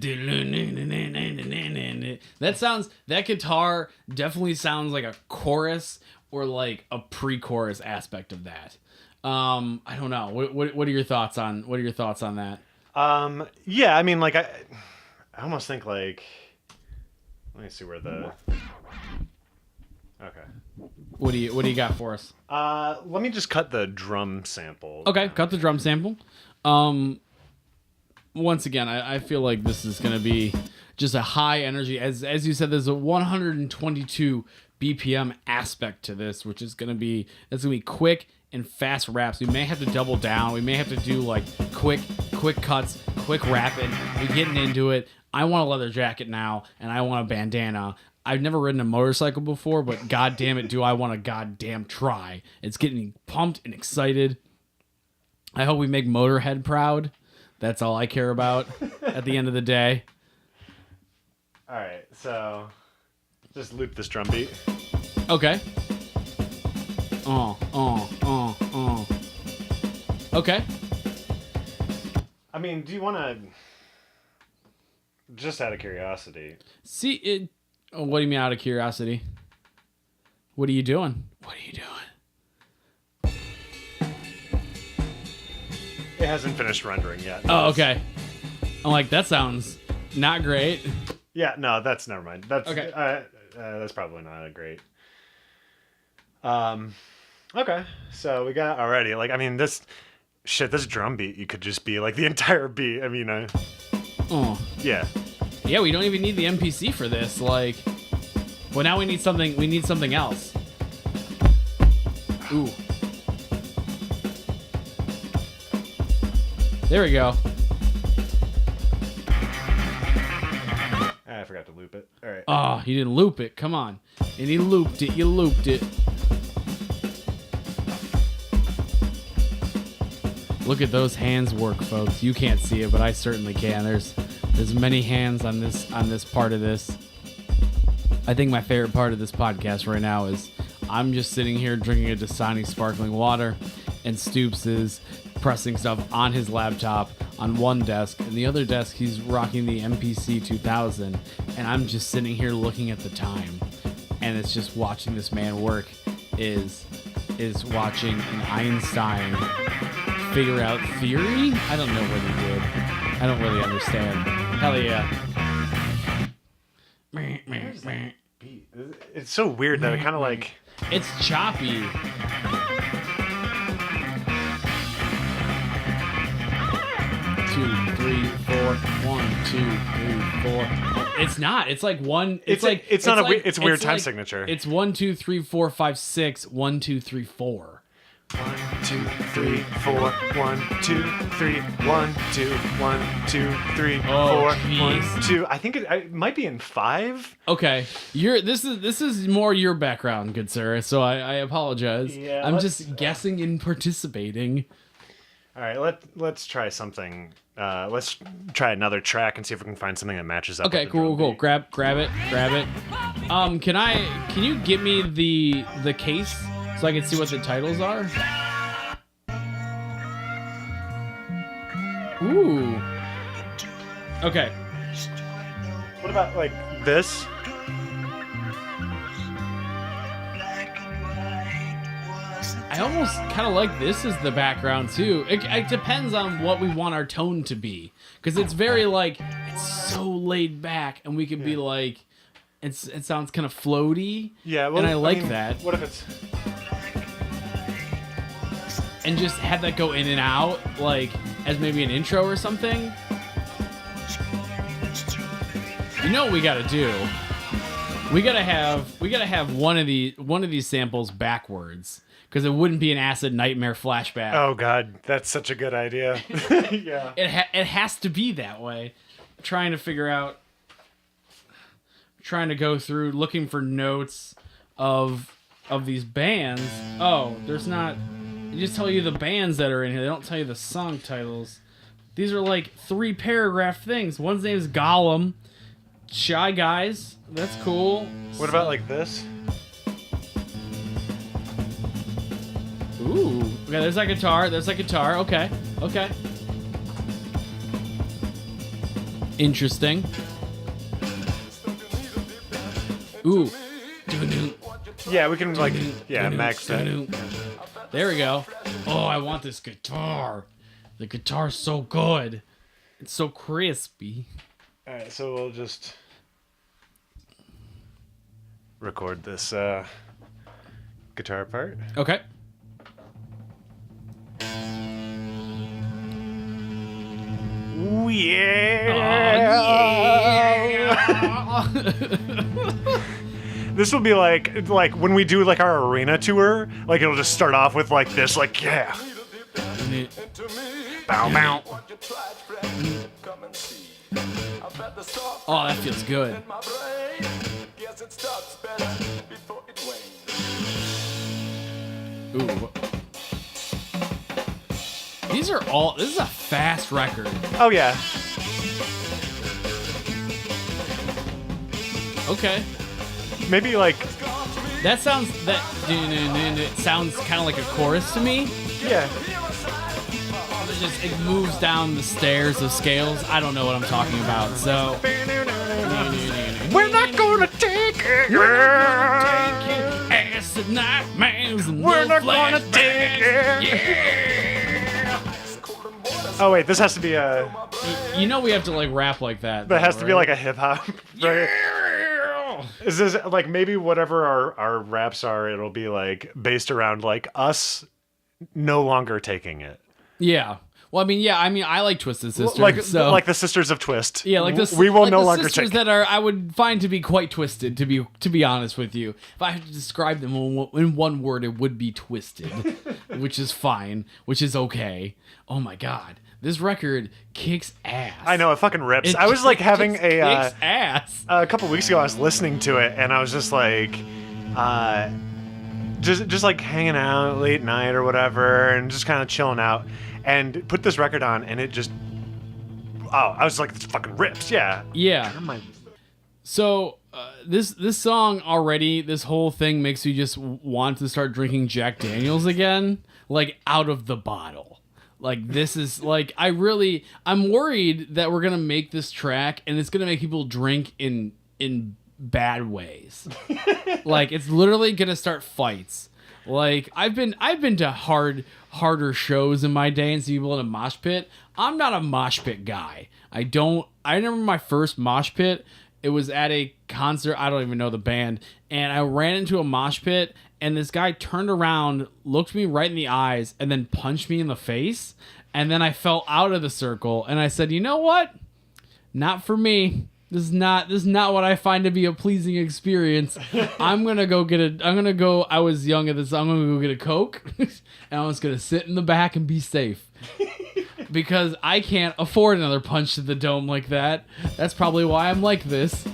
S2: guitar definitely sounds like a chorus or like a pre-chorus aspect of that. I don't know. What are your thoughts on that?
S1: yeah, I mean, like I almost think like, let me see where the. Okay.
S2: What do you got for us?
S1: Let me just cut the drum sample.
S2: Okay, cut the drum sample. Once again, I feel like this is gonna be just a high energy. As you said, there's a 122 BPM aspect to this, which is gonna be quick and fast raps. We may have to double down. We may have to do like quick cuts, quick rapping. We're getting into it. I want a leather jacket now, and I want a bandana. I've never ridden a motorcycle before, but god damn it, do I want to goddamn try. It's getting me pumped and excited. I hope we make Motorhead proud. That's all I care about at the end of the day.
S1: All right, so just loop this drum beat.
S2: Okay. Okay.
S1: I mean, do you want to, just out of curiosity?
S2: See it. Oh, what do you mean out of curiosity? What are you doing?
S1: It hasn't finished rendering yet.
S2: Oh, okay. I'm like, that sounds not great.
S1: Yeah, no, that's never mind. That's
S2: okay.
S1: That's probably not a great. Okay, so we got already. Like, I mean, this drum beat, you could just be like the entire beat. I mean, yeah.
S2: Yeah, we don't even need the MPC for this. Like, well, now we need something. We need something else. Ooh. There we go.
S1: I forgot to loop it. All right.
S2: Oh, you didn't loop it. Come on. And he looped it. You looped it. Look at those hands work, folks. You can't see it, but I certainly can. There's many hands on this part of this. I think my favorite part of this podcast right now is I'm just sitting here drinking a Doseone sparkling water, and Stoops is pressing stuff on his laptop on one desk, and the other desk he's rocking the MPC 2000, and I'm just sitting here looking at the time, and it's just watching this man work is watching an Einstein figure out theory. I don't know what he did. I don't really understand. Hell yeah.
S1: It's so weird that it kind of like...
S2: It's choppy. Two, three, four. 1, 2, 3, 4. It's not. It's like one. It's like
S1: it's not
S2: like,
S1: it's a weird time
S2: like,
S1: signature.
S2: It's 1, 2, 3, 4, 5, 6. 1, 2, 3, 4.
S1: 1, 2, 3, 4. 1, 2, 3. 1, 2, 1, 2, 3, 4.
S2: Jeez.
S1: 1, 2. I think it might be in 5.
S2: Okay, this is more your background, good sir. So I apologize.
S1: Yeah,
S2: I'm just guessing and participating.
S1: All right, let's try something. Let's try another track and see if we can find something that matches up.
S2: Okay,
S1: with the drum
S2: cool.
S1: beat.
S2: Grab it. Can you give me the case so I can see what the titles are? Ooh. Okay.
S1: What about like this?
S2: I almost kind of like this as the background too. It depends on what we want our tone to be, because it's very like it's so laid back, and we could be like, it sounds kind of floaty.
S1: Yeah, well,
S2: and I like
S1: mean,
S2: that.
S1: What if it's...
S2: And just have that go in and out, like as maybe an intro or something. You know what we gotta do? We gotta have one of these samples backwards, because it wouldn't be an Acid Nightmare flashback.
S1: Oh God, that's such a good idea. Yeah.
S2: It has to be that way. Trying to go through looking for notes of these bands. Oh, there's not. They just tell you the bands that are in here. They don't tell you the song titles. These are like 3 paragraph things. One's name is Gollum. Shy Guys. That's cool.
S1: What about like this?
S2: Ooh. Okay, there's that guitar. Okay. Interesting. Ooh.
S1: Yeah, we can like max that.
S2: There we go. Oh, I want this guitar. The guitar's so good. It's so crispy.
S1: All right, so we'll just record this guitar part.
S2: Okay.
S1: Ooh, yeah. This will be like when we do like our arena tour, like it'll just start off with like this, like yeah. Bow bow.
S2: Oh, that feels good. Ooh. This is a fast record.
S1: Oh yeah.
S2: Okay.
S1: Maybe like
S2: It sounds kind of like a chorus to me.
S1: yeah.
S2: It moves down the stairs of scales. I don't know what I'm talking about. So
S1: We're not gonna take it.
S2: Acid nightmares and
S1: We're not gonna take it.
S2: Yeah.
S1: Oh wait, this has to be a.
S2: You know we have to like rap like that.
S1: That
S2: though,
S1: has to be
S2: right?
S1: like a hip hop. Right? Is this like maybe whatever our raps are? It'll be like based around like us no longer taking it.
S2: Yeah. Well, I like Twisted Sister.
S1: Like the Sisters of Twist.
S2: Yeah, like this.
S1: We will
S2: like
S1: no
S2: the
S1: longer
S2: sisters
S1: take.
S2: that are I would find to be quite twisted. To be honest with you, if I had to describe them in one word, it would be twisted, which is fine, which is okay. Oh my God, this record kicks ass.
S1: I know it fucking rips. I was like having
S2: kicks ass.
S1: A couple weeks ago. I was listening to it and I was just like, just like hanging out late night or whatever, and just kind of chilling out. and put this record on, and it just, I was like, this fucking rips, yeah.
S2: Yeah.
S1: Turn my-
S2: So this song already, this whole thing makes you just want to start drinking Jack Daniels again, like out of the bottle. Like this is like I'm worried that we're gonna make this track and it's gonna make people drink in bad ways. Like it's literally gonna start fights. Like I've been to harder shows in my day and see people in a mosh pit. I'm not a mosh pit guy. I remember my first mosh pit. It was at a concert. I don't even know the band. And I ran into a mosh pit and this guy turned around, looked me right in the eyes, and then punched me in the face. And then I fell out of the circle and I said, you know what? Not for me. This is not what I find to be a pleasing experience. I was young at this. I'm gonna go get a Coke, and I'm just gonna sit in the back and be safe, because I can't afford another punch to the dome like that. That's probably why I'm like this.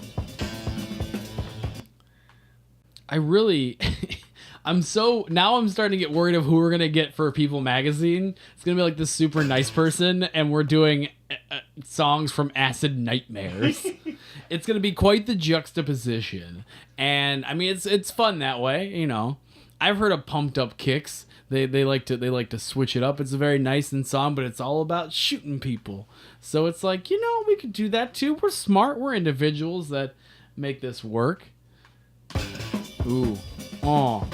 S2: I'm starting to get worried of who we're gonna get for People Magazine. It's gonna be like this super nice person, and we're doing songs from Acid Nightmares. It's gonna be quite the juxtaposition, and I mean it's fun that way, you know. I've heard of Pumped Up Kicks. They like to switch it up. It's a very nice song, but it's all about shooting people. So it's like, you know, we could do that too. We're smart. We're individuals that make this work. Ooh. Oh.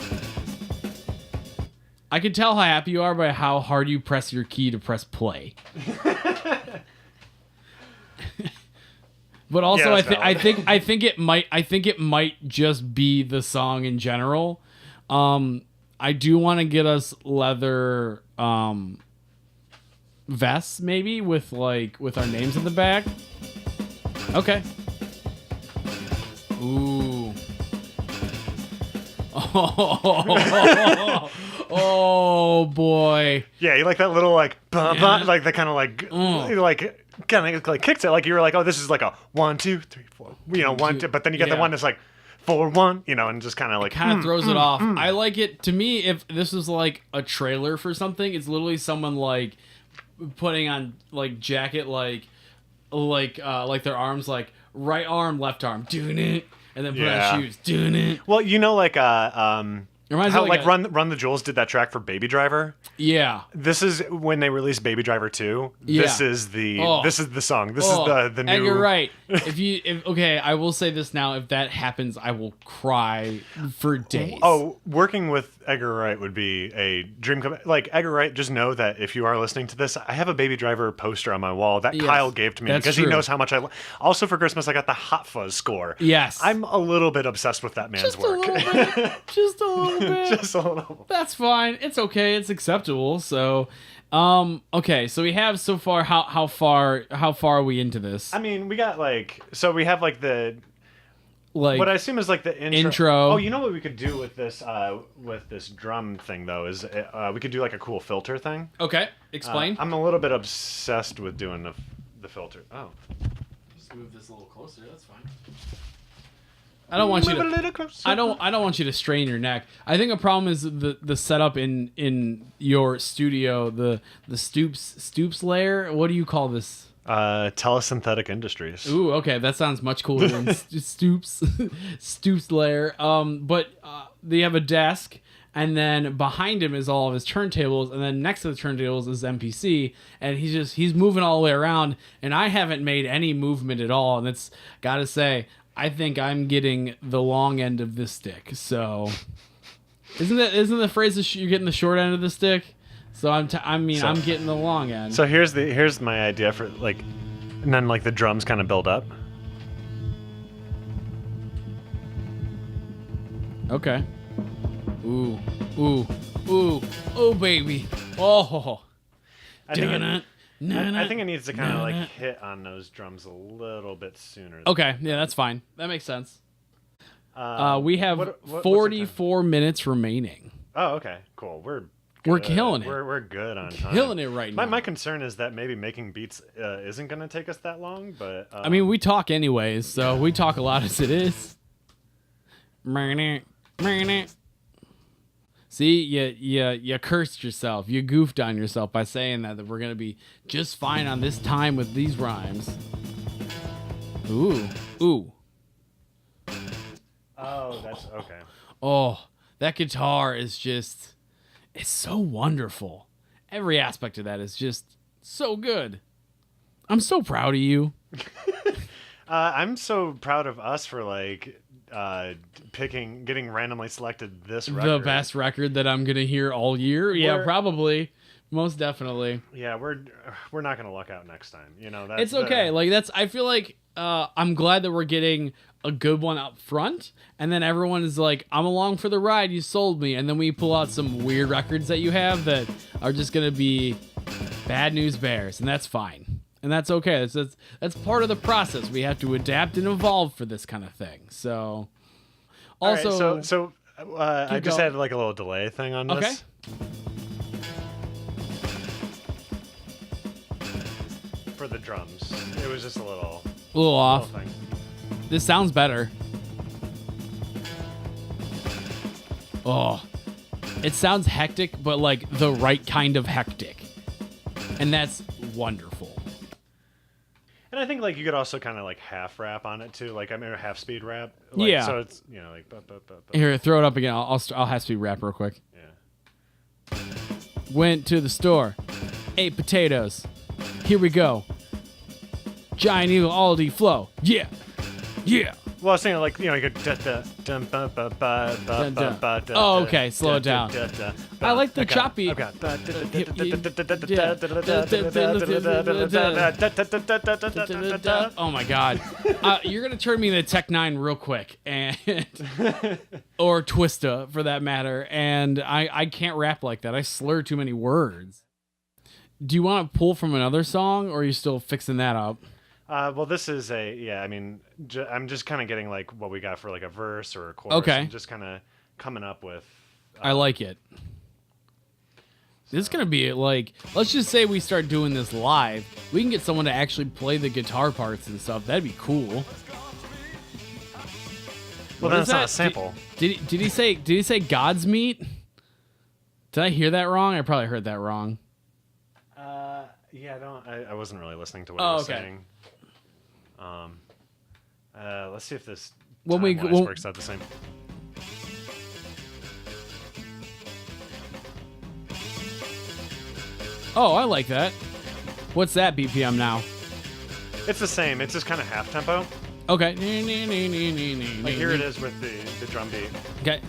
S2: I can tell how happy you are by how hard you press your key to press play. But also,
S1: yeah,
S2: I think it might just be the song in general. I do want to get us leather vests, maybe with our names in the back. Okay. Ooh. Oh boy.
S1: Yeah, you like that little like like the kind of like kind of like kicks it, like you were like, oh, this is like a 1 2 3 4, you know, 1 2, but then you get the one that's like 4 1, you know, and just kind of like
S2: throws it off. I like it. To me, if this was like a trailer for something, it's literally someone like putting on like jacket like their arms, like right arm, left arm, doing it, and then put on shoes, doing it.
S1: Well, you know, like
S2: Reminds
S1: how
S2: me
S1: like Run the Jewels did that track for Baby Driver.
S2: Yeah.
S1: This is when they released Baby Driver 2.
S2: Yeah.
S1: This is the song. This is the new.
S2: And you're right. Okay, I will say this now. If that happens, I will cry for days.
S1: Oh, working with Edgar Wright would be a dream come. Like Edgar Wright, just know that if you are listening to this, I have a Baby Driver poster on my wall that Kyle gave to me because he knows how much I. Also for Christmas, I got the Hot Fuzz score.
S2: Yes.
S1: I'm a little bit obsessed with that man's work.
S2: Just a little bit.
S1: Just a little.
S2: That's fine. It's okay. It's acceptable. So, okay. So we have so far. How far are we into this?
S1: I mean, we got we have the what I assume is like the
S2: intro.
S1: Oh, you know what we could do with this drum thing though is we could do like a cool filter thing.
S2: Okay, explain.
S1: I'm a little bit obsessed with doing the filter. Oh,
S2: just move this a little closer. That's fine. I don't want you to. I don't want you to strain your neck. I think a problem is the setup in your studio. The stoops layer. What do you call this?
S1: Telesynthetic Industries.
S2: Ooh, okay, that sounds much cooler than stoops layer. But they have a desk, and then behind him is all of his turntables, and then next to the turntables is MPC, and he's moving all the way around, and I haven't made any movement at all, and it's gotta say, I think I'm getting the long end of this stick. So, isn't the phrase that you're getting the short end of the stick? So I'm getting the long end.
S1: So here's my idea for and then the drums kind of build up.
S2: Okay. Ooh, baby. Oh.
S1: I think it needs to kind of hit on those drums a little bit sooner.
S2: Okay, yeah, that's fine. That makes sense. We have 44 minutes remaining.
S1: Oh, okay, cool.
S2: We're killing it.
S1: We're good on time.
S2: Killing it right now.
S1: My concern is that maybe making beats isn't going to take us that long, but
S2: I mean, we talk anyways, so we talk a lot as it is. See, you cursed yourself. You goofed on yourself by saying that we're gonna be just fine on this time with these rhymes. Ooh.
S1: Oh, that's okay.
S2: Oh, that guitar is just, it's so wonderful. Every aspect of that is just so good. I'm so proud of you.
S1: I'm so proud of us for like getting randomly selected this record.
S2: The best record that I'm gonna hear all year. Yeah, probably, most definitely.
S1: Yeah, we're not gonna luck out next time. You know, that's
S2: It's okay. I feel like I'm glad that we're getting a good one up front, and then everyone is like, I'm along for the ride, you sold me, and then we pull out some weird records that you have that are just gonna be bad news bears, and that's fine. And that's okay. That's part of the process. We have to adapt and evolve for this kind of thing. So, also,
S1: I just had like a little delay thing on this.
S2: Okay.
S1: For the drums, it was just a little
S2: off.
S1: thing.
S2: This sounds better. Oh, it sounds hectic, but like the right kind of hectic, and that's wonderful.
S1: And I think like you could also kind of like half rap on it too, like I mean half speed rap. Like,
S2: Yeah.
S1: So it's like.
S2: Here, throw it up again. I'll have to rap real quick.
S1: Yeah.
S2: Went to the store, ate potatoes. Here we go. Giant Eagle Aldi flow. Yeah.
S1: Well, I was thinking like you could.
S2: Oh, okay. Slow it down. I like the choppy.
S1: I've got.
S2: Oh my God. You're gonna turn me into Tech 9 real quick, and or Twista for that matter. And I can't rap like that. I slur too many words. Do you want to pull from another song, or are you still fixing that up?
S1: Well, this is I'm just kind of getting like what we got for like a verse or a chorus.
S2: Okay.
S1: I'm just kind of coming up with.
S2: I like it. This is going to be like, let's just say we start doing this live. We can get someone to actually play the guitar parts and stuff. That'd be cool.
S1: Well, then it's not a sample.
S2: Did he say God's meat? Did I hear that wrong? I probably heard that wrong.
S1: Yeah, I wasn't really listening to what he was saying. Let's see if this works out the same.
S2: Oh, I like that. What's that BPM now?
S1: It's the same. It's just kind of half tempo.
S2: Okay.
S1: Like here it is with the drum beat.
S2: Okay.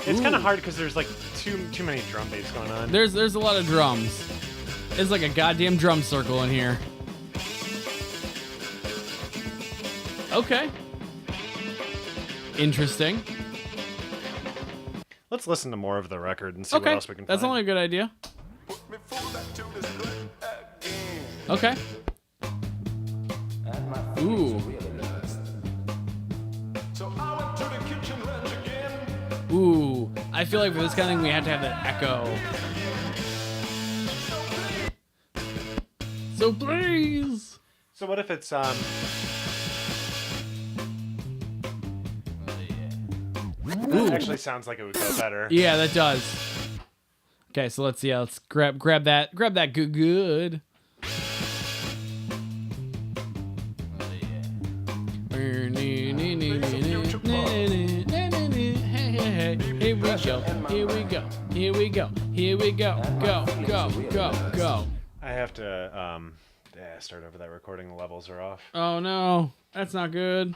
S1: It's kind of hard because there's like too many drum beats going on.
S2: There's a lot of drums. It's like a goddamn drum circle in here. Okay. Interesting.
S1: Let's listen to more of the record and see what else we can find.
S2: That's only a good idea. Okay. Ooh. Ooh. I feel like for this kind of thing, we have to have that echo. So please.
S1: So what if it's That actually sounds like it would go better.
S2: Yeah, that does. Okay, so let's see. Let's grab that good. Here we go. Go.
S1: I have to start over that recording. The levels are off.
S2: Oh no, that's not good.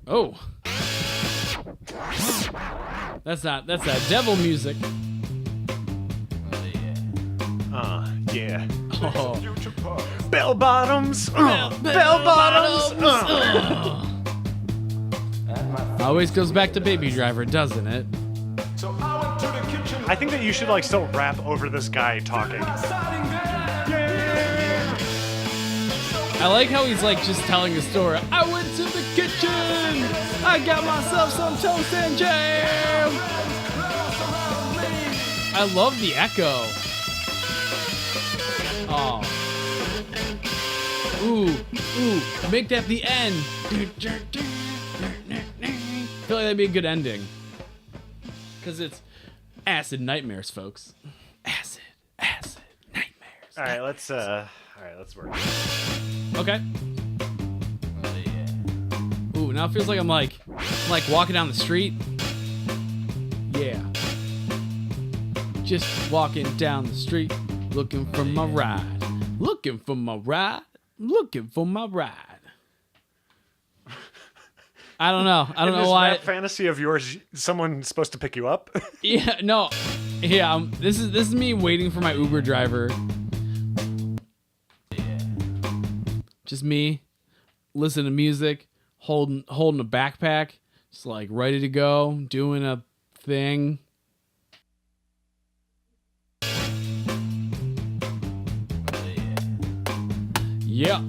S2: Oh. That's that devil music.
S1: Yeah.
S2: Oh.
S1: Bell bottoms. Bell bottoms.
S2: Always goes back to Baby Driver, doesn't it?
S1: I think that you should like still rap over this guy talking.
S2: I like how he's like just telling a story. I went to the kitchen. I got myself some toast and jam. I love the echo. Oh. Ooh. Make that the end. feel like that'd be a good ending. Because it's acid nightmares, folks. Acid nightmares.
S1: All right, let's work.
S2: Okay. Ooh, now it feels like I'm like walking down the street. Yeah. Just walking down the street, looking for my ride. Looking for my ride. Looking for my ride. I don't know. I don't know why.
S1: Rap fantasy of yours, someone's supposed to pick you up.
S2: Yeah, no. Yeah, this is me waiting for my Uber driver. Just me, listening to music, holding a backpack, just like ready to go, doing a thing. Yeah.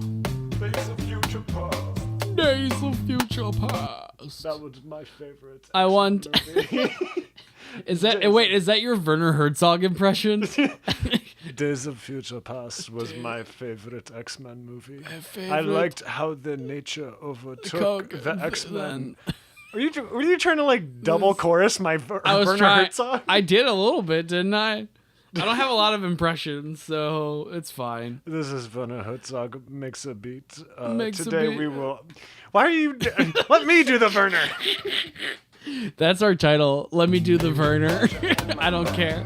S1: Days of Future Past.
S2: Days of Future Past.
S1: That was my favorite.
S2: I want. Is that your Werner Herzog impression?
S1: Days of Future Past was my favorite X-Men movie.
S2: favorite-
S1: I liked how the nature overtook
S2: Coke
S1: the X-Men.
S2: villain.
S1: Were you trying to like double chorus my
S2: I was
S1: Werner
S2: trying.
S1: Herzog?
S2: I did a little bit, didn't I? I don't have a lot of impressions, so it's fine.
S1: This is Werner Herzog makes a beat.
S2: Makes a
S1: Today
S2: beat.
S1: we will. Why are you? Let me do the Werner.
S2: That's our title. Let me do the Werner. I don't care.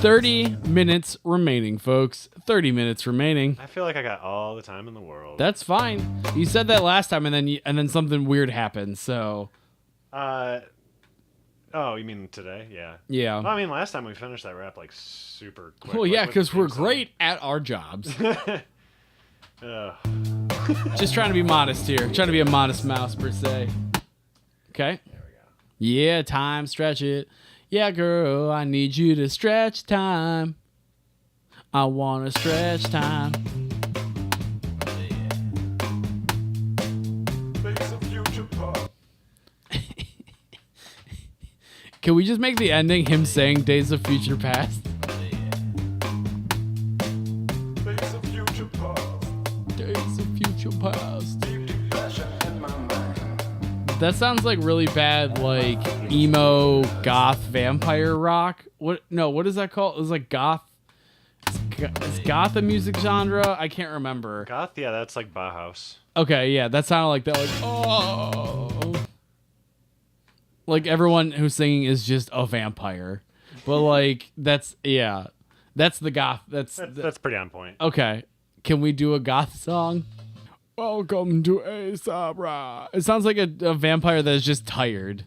S2: 30 minutes remaining, folks. 30 minutes remaining.
S1: I feel like I got all the time in the world.
S2: That's fine. You said that last time, and then something weird happened. So
S1: Oh, you mean today? Yeah.
S2: yeah.
S1: Well, I mean, last time we finished that rap like super quick.
S2: Well,
S1: like,
S2: yeah,
S1: with
S2: because
S1: the
S2: we're
S1: theme song.
S2: great at our jobs.
S1: Ugh.
S2: Just trying to be modest here. Trying to be a modest mouse per se. Okay.
S1: There we go.
S2: Yeah, time, stretch it. Yeah, girl, I need you to stretch time. I want to stretch time.
S1: Days of Future Past.
S2: Can we just make the ending him saying Days of Future Past?
S1: Days of Future Past.
S2: Days of Future Past. That sounds like really bad, like emo goth vampire rock. What is that called? It was like goth. Is goth a music genre? I can't remember.
S1: Goth? Yeah, that's like Bauhaus.
S2: Okay, yeah, that sounded like that. Like, oh, like everyone who's singing is just a vampire, but like that's the goth.
S1: That's pretty on point.
S2: Okay. Can we do a goth song? Welcome to ASAP Rappin. It sounds like a vampire that is just tired.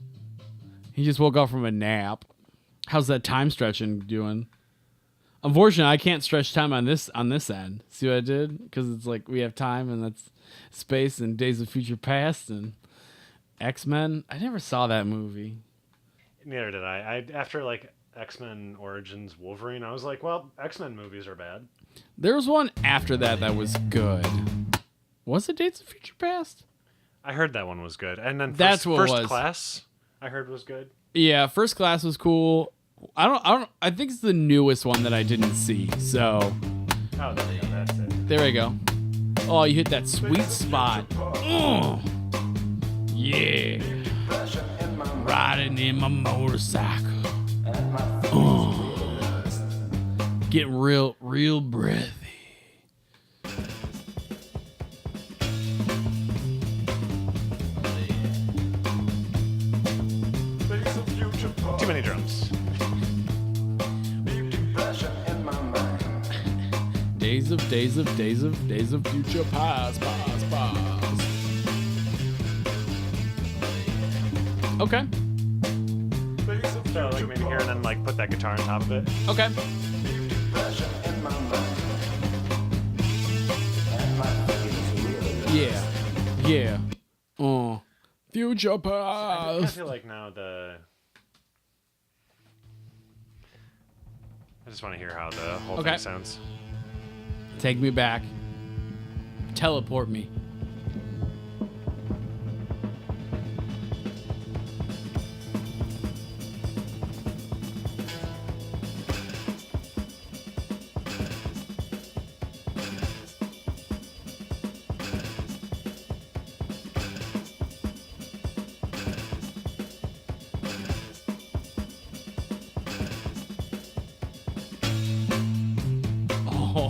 S2: He just woke up from a nap. How's that time stretching doing? Unfortunately, I can't stretch time on this end. See what I did? Because it's like we have time and that's space and Days of Future Past and X-Men. I never saw that movie.
S1: Neither did I. After like X-Men Origins Wolverine, I was like, well, X-Men movies are bad.
S2: There was one after that was good. Was it Days of Future Past?
S1: I heard that one was good. And then
S2: That's what it
S1: First
S2: was.
S1: Class, I heard was good.
S2: Yeah, First Class was cool. I think it's the newest one that I didn't see. So
S1: Oh, there we go. That's it.
S2: there we go. Oh, you hit that sweet spot. Oh, yeah. Riding in my motorcycle. Oh, getting real breathy.
S1: Too many drums.
S2: Days of Future Past. Okay.
S1: So like maybe here and then like put that guitar on top of it.
S2: Okay. Yeah. Future
S1: I
S2: Past.
S1: feel like now I just want to hear how the whole
S2: Okay.
S1: thing sounds.
S2: Take me back. Teleport me.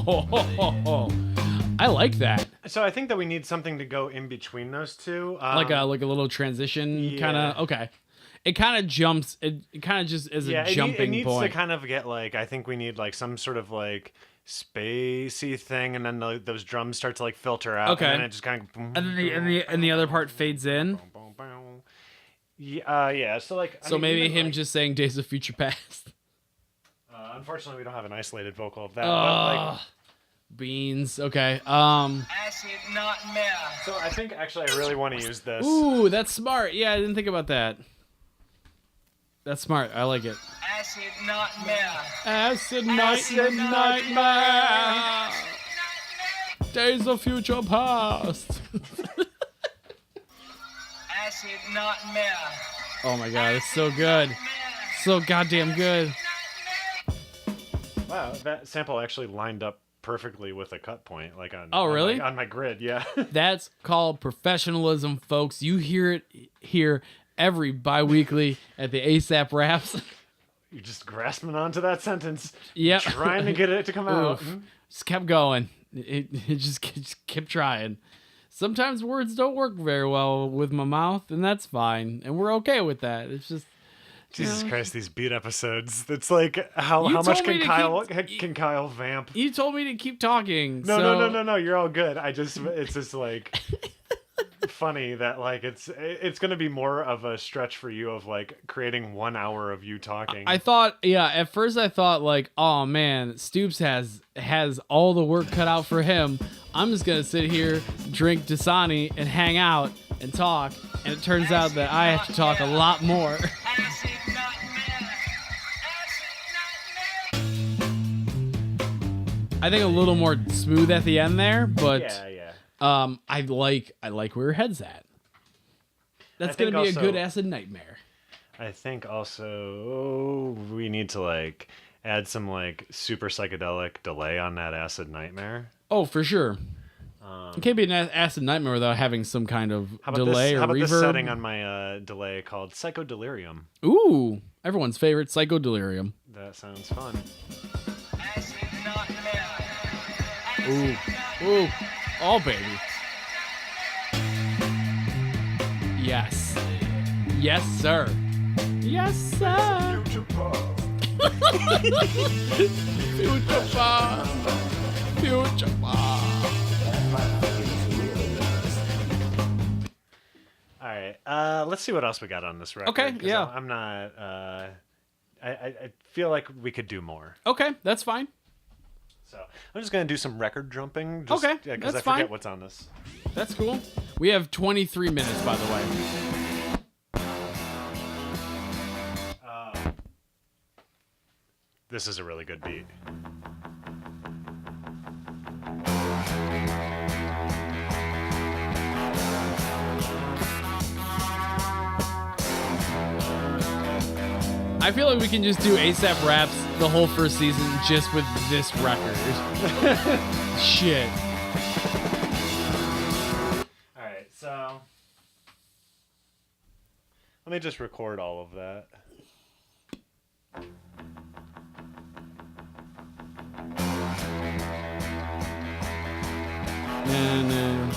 S2: I like that.
S1: So I think that we need something to go in between those two.
S2: Like a little transition kind of. Okay. It kind of jumps. It kind of just is a jumping
S1: it needs
S2: point.
S1: to kind of get like, I think we need like some sort of like spacey thing, and then those drums start to like filter out.
S2: Okay.
S1: And then it just kind of.
S2: And then the other part fades in.
S1: Yeah. So like.
S2: So maybe him just saying "Days of Future Past."
S1: Unfortunately, we don't have an isolated vocal of that. But like,
S2: beans. Okay.
S3: Acid nightmare.
S1: so I think actually I really want to use this.
S2: Ooh, that's smart. Yeah, I didn't think about that. That's smart. I like it.
S3: Acid nightmare.
S2: Acid nightmare. Days of Future Past.
S3: Acid nightmare.
S2: Oh my god, it's so good. So goddamn good.
S1: Wow, that sample actually lined up perfectly with a cut point, like on.
S2: Oh, really?
S1: On my grid, yeah.
S2: That's called professionalism, folks. You hear it here every bi-weekly at the ASAP Raps.
S1: You're just grasping onto that sentence.
S2: Yep.
S1: Trying to get it to come out.
S2: Oof. Just kept going. It just kept trying. Sometimes words don't work very well with my mouth, and that's fine. And we're okay with that. It's just...
S1: Jesus Christ, these beat episodes. It's like, how
S2: You
S1: much
S2: told me
S1: can Kyle vamp?
S2: You told me to keep talking.
S1: No. You're all good. It's just like funny that like it's gonna be more of a stretch for you of like creating 1 hour of you talking.
S2: I thought, at first I thought like, oh man, Stoops has all the work cut out for him. I'm just gonna sit here, drink Doseone, and hang out and talk. And it turns out that I have to talk a lot more.
S3: Acid nightmare. Acid nightmare.
S2: I think a little more smooth at the end there, but
S1: yeah.
S2: I like where your head's at. That's gonna be
S1: also,
S2: a good acid nightmare.
S1: I think also we need to like add some like super psychedelic delay on that acid nightmare.
S2: Oh, for sure. It can't be an acid nightmare without having some kind of delay or
S1: how about
S2: reverb.
S1: this setting on my delay called Psychodelirium?
S2: Ooh, everyone's favorite, Psychodelirium.
S1: That sounds fun.
S3: Acid nightmare.
S2: Ooh, oh baby. Yes, yes sir. Yes sir. Future past. Future past.
S1: All right, let's see what else we got on this record.
S2: Okay,
S1: 'cause
S2: yeah.
S1: I'm not. I feel like we could do more.
S2: Okay, that's fine.
S1: So I'm just gonna do some record jumping. Just,
S2: Okay,
S1: because
S2: that's
S1: I forget
S2: fine.
S1: what's on this.
S2: That's cool. We have 23 minutes, by the way.
S1: This is a really good beat.
S2: I feel like we can just do ASAP Raps the whole first season just with this record. Shit.
S1: All right, so let me just record all of that.
S2: And,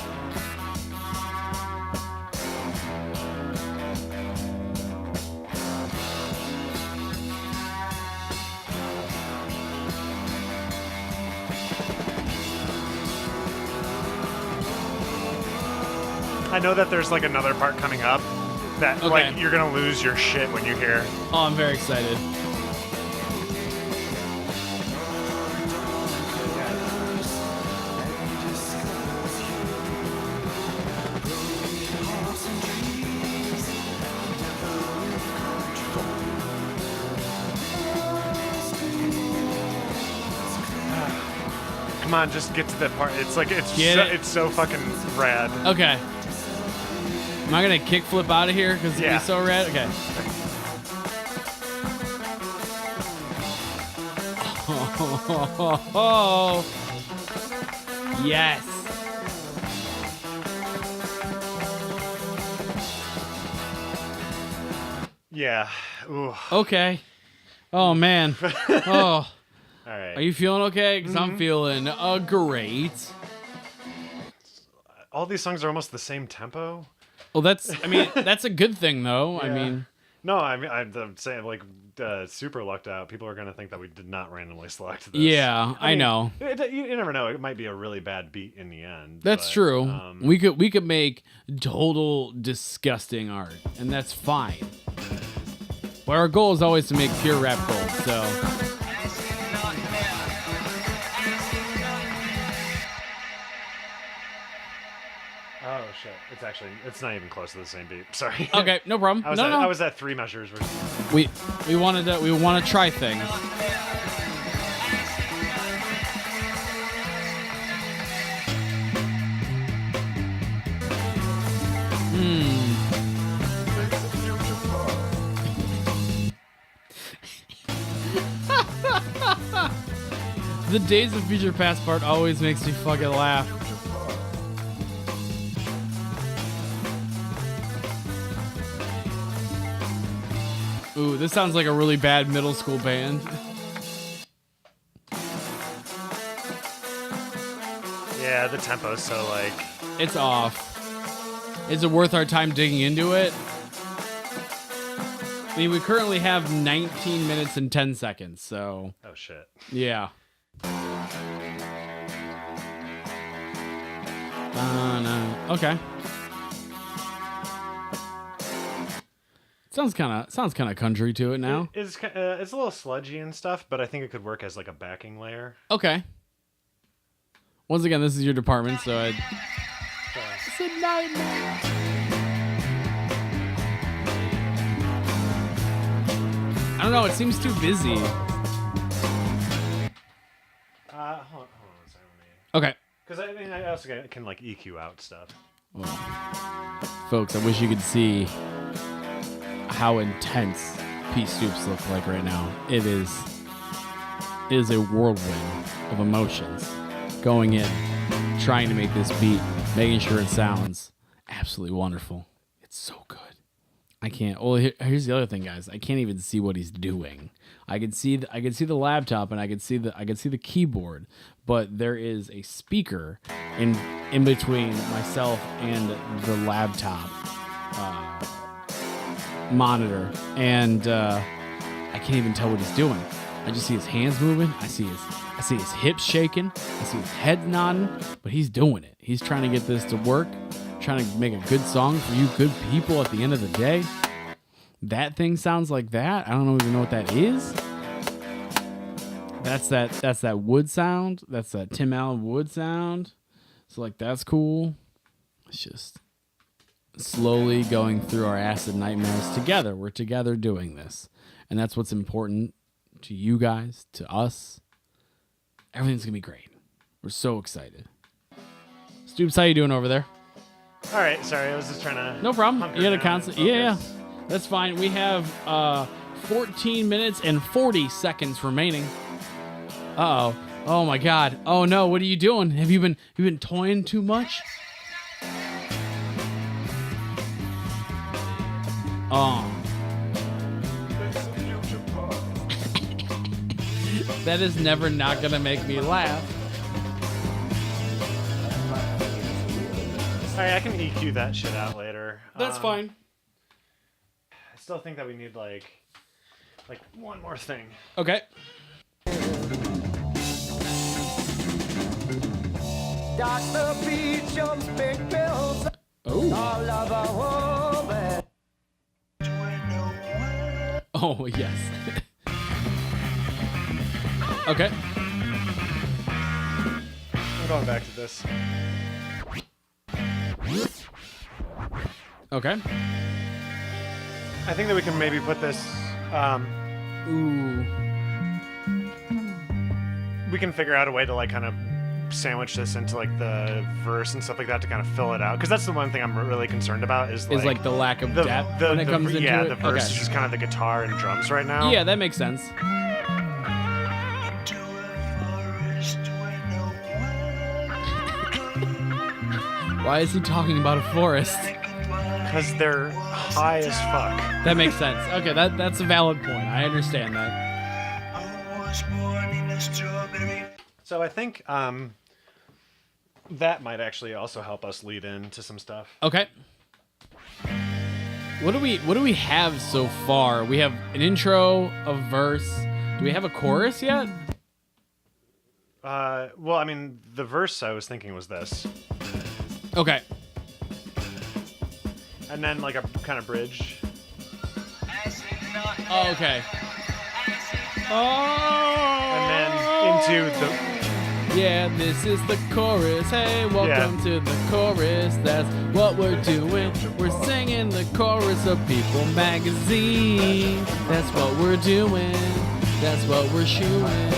S1: I know that there's like another part coming up that
S2: Okay.
S1: like you're gonna lose your shit when you hear.
S2: oh, I'm very excited.
S1: Come on, just get to that part. It's like
S2: Get
S1: so,
S2: it?
S1: it's so fucking rad.
S2: Okay. Am I gonna kickflip out of here because it's
S1: Yeah.
S2: so rad? Okay. Oh, yes.
S1: Yeah. Ooh.
S2: Okay. Oh man. Oh.
S1: All right.
S2: Are you feeling okay? Because I'm feeling great.
S1: All these songs are almost the same tempo.
S2: Well, that's a good thing, though. I
S1: Yeah.
S2: mean...
S1: No, I'm saying, like, super lucked out. People are going to think that we did not randomly select this.
S2: Yeah, I
S1: mean,
S2: know.
S1: You never know. It might be a really bad beat in the end.
S2: That's true. We could make total disgusting art, and that's fine. But our goal is always to make pure rap gold, so...
S1: Oh, shit. It's not even close to the same beat. Sorry.
S2: Okay, no problem.
S1: I was at 3 measures.
S2: We want to try things. The Days of Future Past part always makes me fucking laugh. Ooh, this sounds like a really bad middle school band.
S1: Yeah, the tempo's so, like...
S2: It's off. Is it worth our time digging into it? I mean, we currently have 19 minutes and 10 seconds, so...
S1: Oh, shit.
S2: Yeah. No. Okay. Sounds kind of country to it now.
S1: It's a little sludgy and stuff, but I think it could work as, like, a backing layer.
S2: Okay. Once again, this is your department, so it's a nightmare. I don't know. It seems too busy.
S1: Hold on a second.
S2: Okay.
S1: Because I also can, like, EQ out stuff.
S2: Well, folks, I wish you could see how intense Pete Stoops looks like right now. It is a whirlwind of emotions going in, trying to make this beat, making sure it sounds absolutely wonderful. It's so good. I can't. Well, here's the other thing, guys. I can't even see what he's doing. I can see the laptop and I can see the keyboard, but there is a speaker in between myself and the laptop monitor, and I can't even tell what he's doing. I just see his hands moving. I see his hips shaking. I see his head nodding, but he's doing it. He's trying to get this to work, trying to make a good song for you good people at the end of the day. That thing sounds like that. I don't even know what that is. That's that wood sound. That's that Tim Allen wood sound. So, like, that's cool. It's just slowly going through our acid nightmares together. We're together doing this. And that's what's important to you guys, to us. Everything's going to be great. We're so excited. Stoops, how you doing over there?
S1: All right, sorry. I was just trying to...
S2: No problem.
S1: hunker
S2: You had a
S1: down
S2: constant...
S1: and
S2: Yeah,
S1: focus.
S2: that's fine. We have 14 minutes and 40 seconds remaining. Uh-oh. Oh, my God. Oh, no. What are you doing? Have you been toying too much? Oh. That is never not going to make me laugh.
S1: All right, I can EQ that shit out later.
S2: That's fine.
S1: I still think that we need, like one more thing.
S2: Okay.
S4: Dr. Beecham's big pills.
S2: Oh.
S4: All of a woman.
S2: Oh, yes. Okay.
S1: I'm going back to this.
S2: Okay.
S1: I think that we can maybe put this...
S2: Ooh.
S1: we can figure out a way to, like, kind of sandwich this into, like, the verse and stuff like that to kind of fill it out. Because that's the one thing I'm really concerned about is like
S2: the lack of depth when it comes into it?
S1: the verse
S2: Okay.
S1: is just kind of the guitar and drums right now.
S2: Yeah, that makes sense. Why is he talking about a forest?
S1: Because they're high as fuck.
S2: That makes sense. Okay, that's a valid point. I understand that.
S4: I was born in a street.
S1: So I think that might actually also help us lead into some stuff.
S2: Okay. What do we have so far? We have an intro, a verse. Do we have a chorus yet?
S1: Well, I mean, the verse I was thinking was this,
S2: Okay.
S1: and then like a kind of bridge.
S2: Oh, okay. Oh.
S1: And then into the.
S2: Yeah, this is the chorus. Hey, welcome to the chorus. That's what we're doing. We're singing the chorus of People Magazine. That's what we're doing. That's what we're shooing.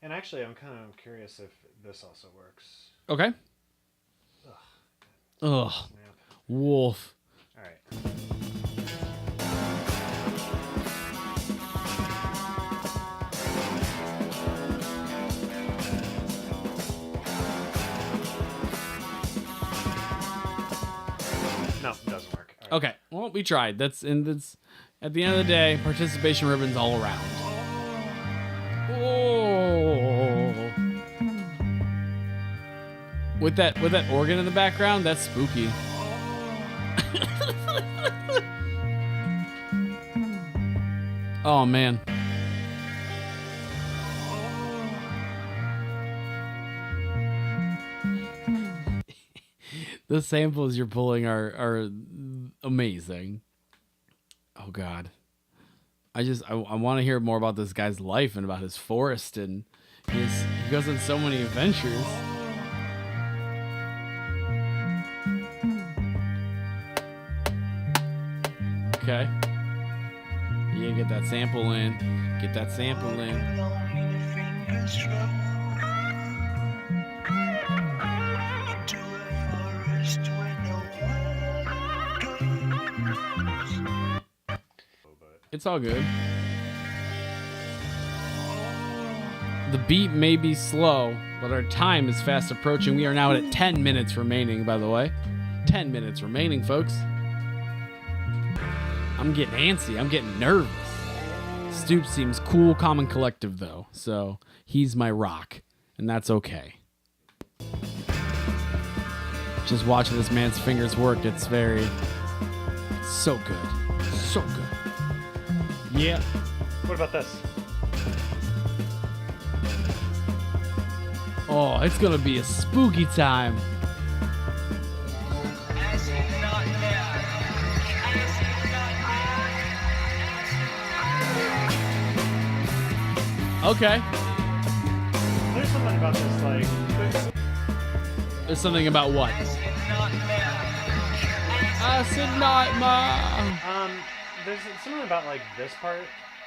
S1: And actually, I'm kind of curious if this also works.
S2: Okay. Ugh.
S1: Snap.
S2: Wolf.
S1: All right. No, it doesn't work. All right.
S2: Okay. Well, we tried. That's at the end of the day, participation ribbons all around. Oh. With that organ in the background, that's spooky. Oh man. The samples you're pulling are amazing. Oh God. I want to hear more about this guy's life and about his forest, and he goes on so many adventures. Okay. Yeah, get that sample in. Get that sample in. It's all good. The beat may be slow, but our time is fast approaching. We are now at 10 minutes remaining, by the way. 10 minutes remaining, folks. I'm getting antsy. I'm getting nervous. Stoop seems cool, calm, and collective, though. So he's my rock, and that's okay. Just watching this man's fingers work, it's so good. So good. Yeah.
S1: What about this?
S2: Oh, it's gonna be a spooky time. Okay.
S1: There's something about this, like.
S2: There's something about what? Acid nightmare.
S1: There's something about like this part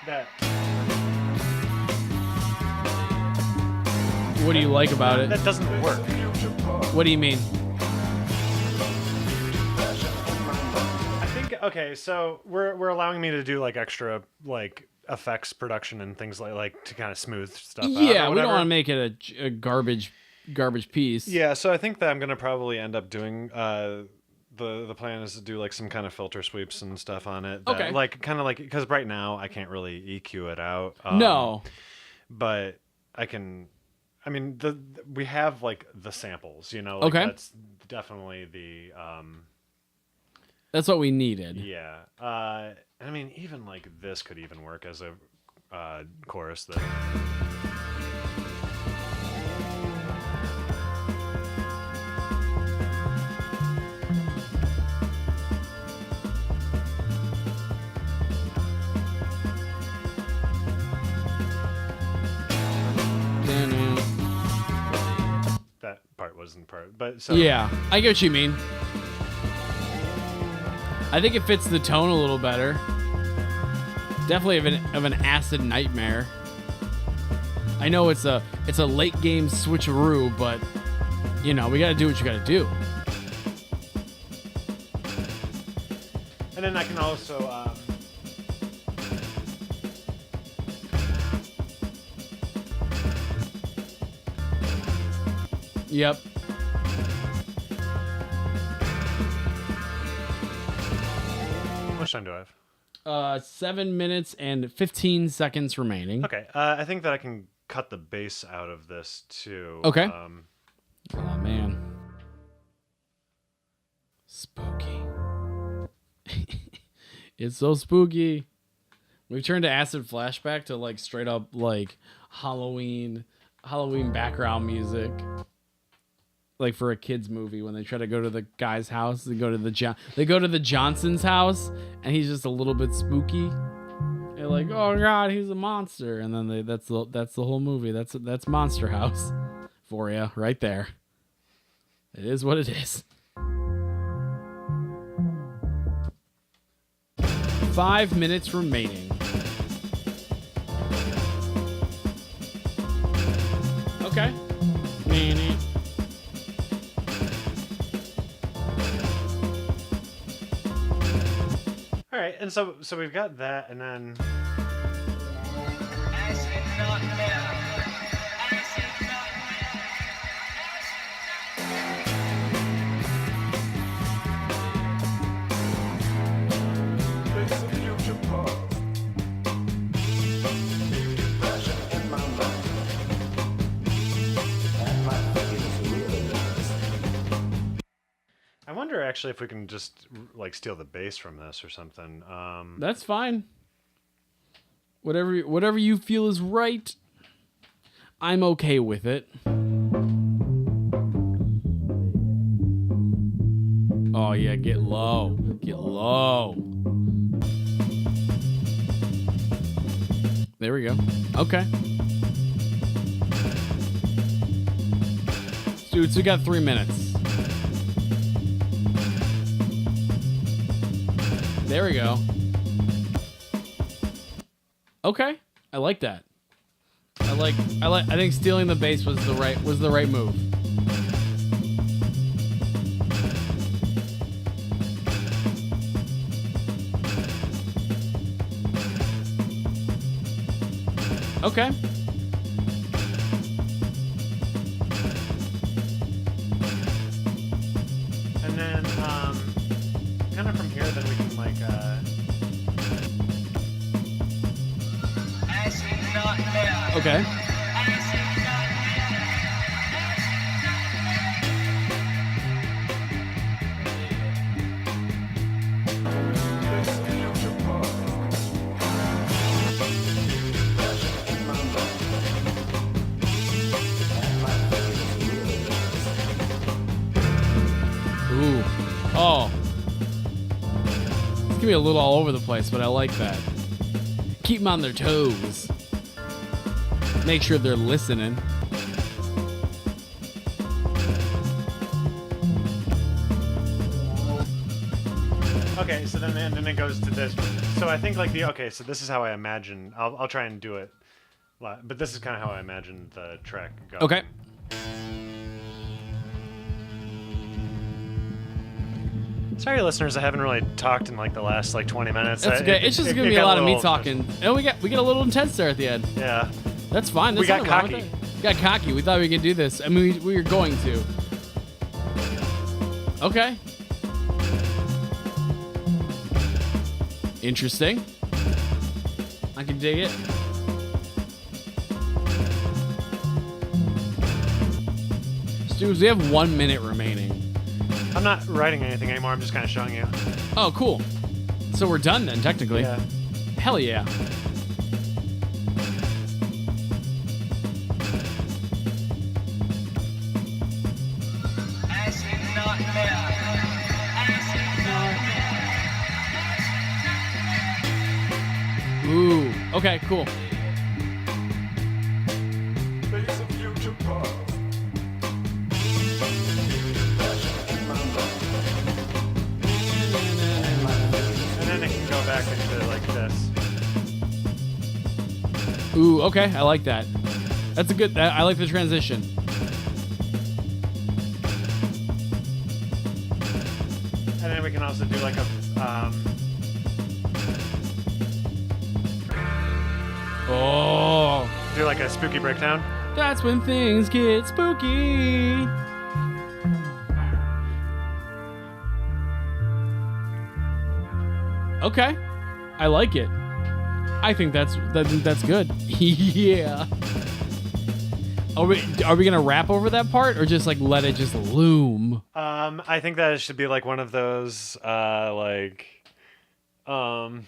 S1: that.
S2: What do you like about it?
S1: That doesn't work.
S2: What do you mean?
S1: I think okay, so we're allowing me to do like extra like effects production and things like to kind of smooth stuff out.
S2: Yeah,
S1: or
S2: we don't
S1: whatever.
S2: want to make it a garbage piece.
S1: Yeah, so I think that I'm gonna probably end up doing the plan is to do like some kind of filter sweeps and stuff on it. That,
S2: Okay.
S1: Like kind of like because right now I can't really EQ it out.
S2: No.
S1: But I can. I mean, we have like the samples, you know. Like,
S2: Okay.
S1: That's definitely the.
S2: That's what we needed.
S1: Yeah. I mean, even like this could even work as a chorus. That. That part wasn't part, but so.
S2: Yeah, I get what you mean. I think it fits the tone a little better. Definitely of an acid nightmare. I know it's a late game switcheroo, but you know, we gotta do what you gotta do.
S1: And then I can also.
S2: Yep.
S1: How much time do I have?
S2: 7 minutes and 15 seconds remaining.
S1: Okay, I think that I can cut the bass out of this too.
S2: Okay. Oh man. Spooky. It's so spooky. We've turned to acid flashback to like straight up like Halloween background music. Like for a kids movie when they try to go to the guy's house, they go to the Johnson's house and he's just a little bit spooky. They're like, "Oh god, he's a monster." And then that's the whole movie. That's Monster House for you right there. It is what it is. 5 minutes remaining. Okay.
S1: All right, and so we've got that, and then. I wonder actually if we can just like steal the bass from this or something.
S2: That's fine. Whatever you feel is right, I'm okay with it. Oh yeah, get low. Get low. There we go. Okay. Dudes, we got 3 minutes. There we go. Okay, I like that. I think stealing the bass was the right move. Okay.
S1: And then kind of from here, then we can like.
S2: Okay. Ooh. Oh. It's gonna be a little all over the place, but I like that. Keep them on their toes. Make sure they're listening.
S1: Okay, so then it goes to this. So I think like so this is how I imagine. I'll try and do it, but this is kind of how I imagine the track going.
S2: Okay.
S1: Sorry, listeners, I haven't really talked in like the last like 20 minutes.
S2: That's okay. It's just gonna be a lot of me talking. And we get a little intense there at the end.
S1: Yeah.
S2: That's fine. That's
S1: We got
S2: nothing wrong with
S1: cocky.
S2: that. We got cocky. We thought we could do this. I mean, we were going to. Okay. Interesting. I can dig it. Stu, we have 1 minute remaining.
S1: I'm not writing anything anymore. I'm just kind of showing you.
S2: Oh, cool. So we're done then, technically.
S1: Yeah.
S2: Hell yeah. Ooh. Okay, cool.
S1: And then it can go back into like this.
S2: Ooh, okay. I like that. That's a good... I like the transition.
S1: And then we can also do like a
S2: Oh.
S1: do like a spooky breakdown.
S2: That's when things get spooky. Okay. I like it. I think that's good. Yeah. Are we gonna rap over that part or just like let it just loom?
S1: I think that it should be like one of those like one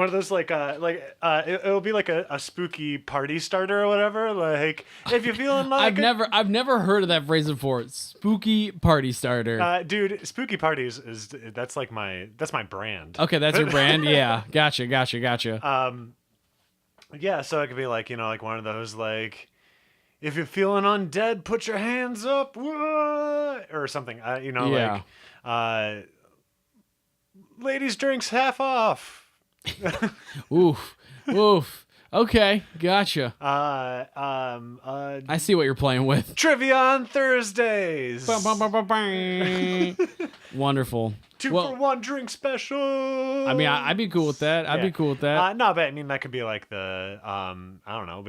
S1: of those it'll be like a spooky party starter or whatever. Like if you're feeling like
S2: I've never heard of that phrase before. Spooky party starter.
S1: dude, spooky parties that's my brand.
S2: Okay, that's your brand. Yeah, gotcha.
S1: Yeah, so it could be like, like one of those like, if you're feeling undead, put your hands up, whoa, or something.
S2: Yeah.
S1: Like ladies' drinks half off.
S2: Oof. Okay, gotcha. I see what you're playing with.
S1: Trivia on Thursdays.
S2: Wonderful.
S1: 2 for 1 drink special.
S2: I mean, I'd be cool with that. I'd be cool with that.
S1: No, but I mean that could be like the I don't know.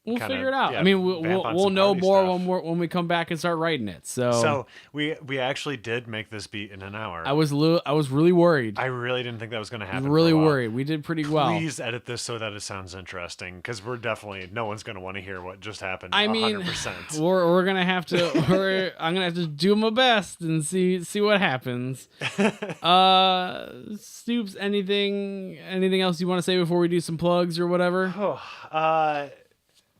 S1: We'll
S2: figure it out. I mean, we'll know more when we come back and start writing it. So
S1: we actually did make this beat in an hour.
S2: I was really worried.
S1: I really didn't think that was going to happen.
S2: Really worried. We did pretty well.
S1: Please edit this so that it sounds interesting, because no one's going to want to hear what just happened.
S2: I mean,
S1: 100%.
S2: we're gonna have to. I'm gonna have to do my best and see what happens. Stoops, anything else you want to say before we do some plugs or whatever?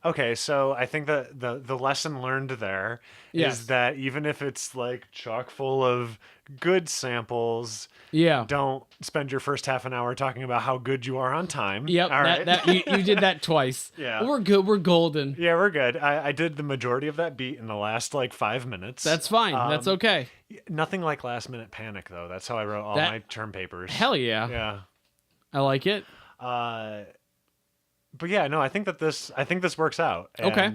S1: Okay, so I think that the lesson learned there is that even if it's like chock full of good samples, don't spend your first half an hour talking about how good you are on time.
S2: Yep,
S1: all right.
S2: You did that twice.
S1: Yeah,
S2: we're good. We're golden.
S1: Yeah, we're good. I did the majority of that beat in the last like 5 minutes.
S2: That's fine. That's okay.
S1: Nothing like last minute panic though. That's how I wrote all my term papers.
S2: Hell yeah.
S1: Yeah,
S2: I like it.
S1: But yeah, no, I think this works out.
S2: Okay.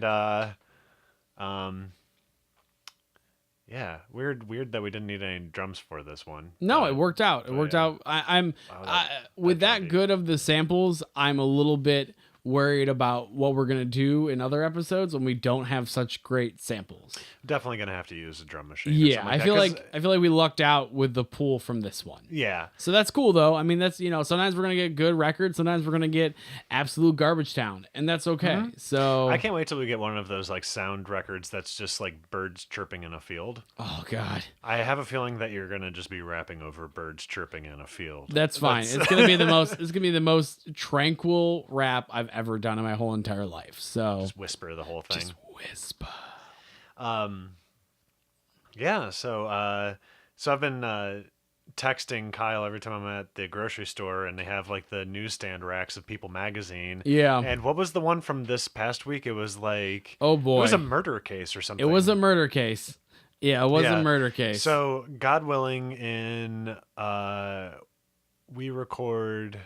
S1: And, yeah, weird that we didn't need any drums for this one.
S2: No, it worked out. It worked out. I'm with that good of the samples, I'm a little bit worried about what we're gonna do in other episodes when we don't have such great samples.
S1: Definitely gonna have to use a drum machine.
S2: Yeah, I feel like we lucked out with the pool from this one.
S1: Yeah.
S2: So that's cool though. I mean, that's sometimes we're gonna get good records, sometimes we're gonna get absolute garbage town, and that's okay.
S1: Mm-hmm.
S2: So
S1: I can't wait till we get one of those like sound records that's just like birds chirping in a field.
S2: Oh God.
S1: I have a feeling that you're gonna just be rapping over birds chirping in a field.
S2: That's fine. It's gonna be the most. It's gonna be the most tranquil rap I've ever done in my whole entire life. So
S1: just whisper the whole thing.
S2: Just whisper.
S1: Yeah. So I've been texting Kyle every time I'm at the grocery store, and they have like the newsstand racks of People magazine.
S2: Yeah.
S1: And what was the one from this past week? It was like,
S2: oh boy,
S1: it was a murder case or something.
S2: It was a murder case. Yeah, it was a murder case.
S1: So God willing, we record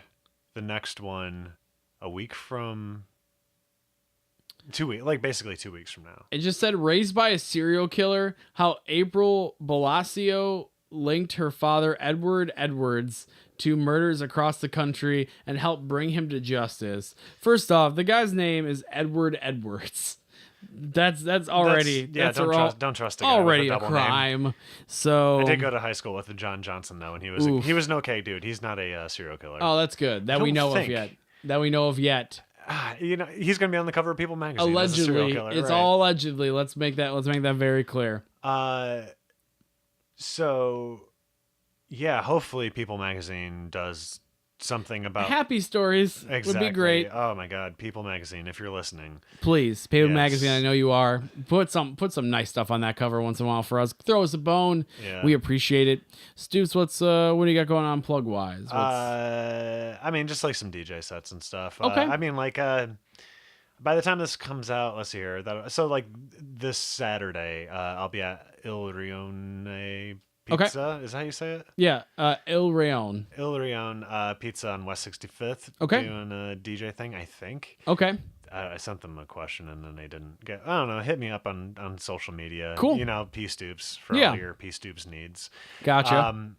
S1: the next one a week from 2 weeks, like basically 2 weeks from now.
S2: It just said raised by a serial killer, how April Blasio linked her father Edward Edwards to murders across the country and helped bring him to justice. First off, the guy's name is Edward Edwards. That's already
S1: don't trust a guy
S2: already
S1: with
S2: a
S1: double
S2: crime.
S1: Name.
S2: So
S1: I did go to high school with John Johnson though, and he was an okay dude. He's not a serial killer.
S2: Oh, that's good. That we know of yet.
S1: He's gonna be on the cover of People magazine.
S2: Allegedly,
S1: as a serial killer,
S2: it's
S1: right?
S2: all allegedly. Let's make that very clear.
S1: So yeah, hopefully People magazine does something about
S2: happy stories.
S1: Exactly.
S2: Would be great.
S1: Oh my God, People magazine, if you're listening,
S2: please, People magazine. I know you are. Put some nice stuff on that cover once in a while for us. Throw us a bone.
S1: Yeah.
S2: We appreciate it. Stoops, what do you got going on plug wise?
S1: I mean, just like some DJ sets and stuff.
S2: Okay.
S1: I mean, like by the time this comes out, let's see here. So like this Saturday, I'll be at Il Rione Pizza. Okay. Is that how you say it?
S2: Yeah. Il Rione.
S1: Il Rione Pizza on West 65th.
S2: Okay.
S1: Doing a DJ thing, I think.
S2: Okay.
S1: I sent them a question and then they didn't get. I don't know. Hit me up on social media.
S2: Cool.
S1: P Stoops for all your P Stoops needs.
S2: Gotcha.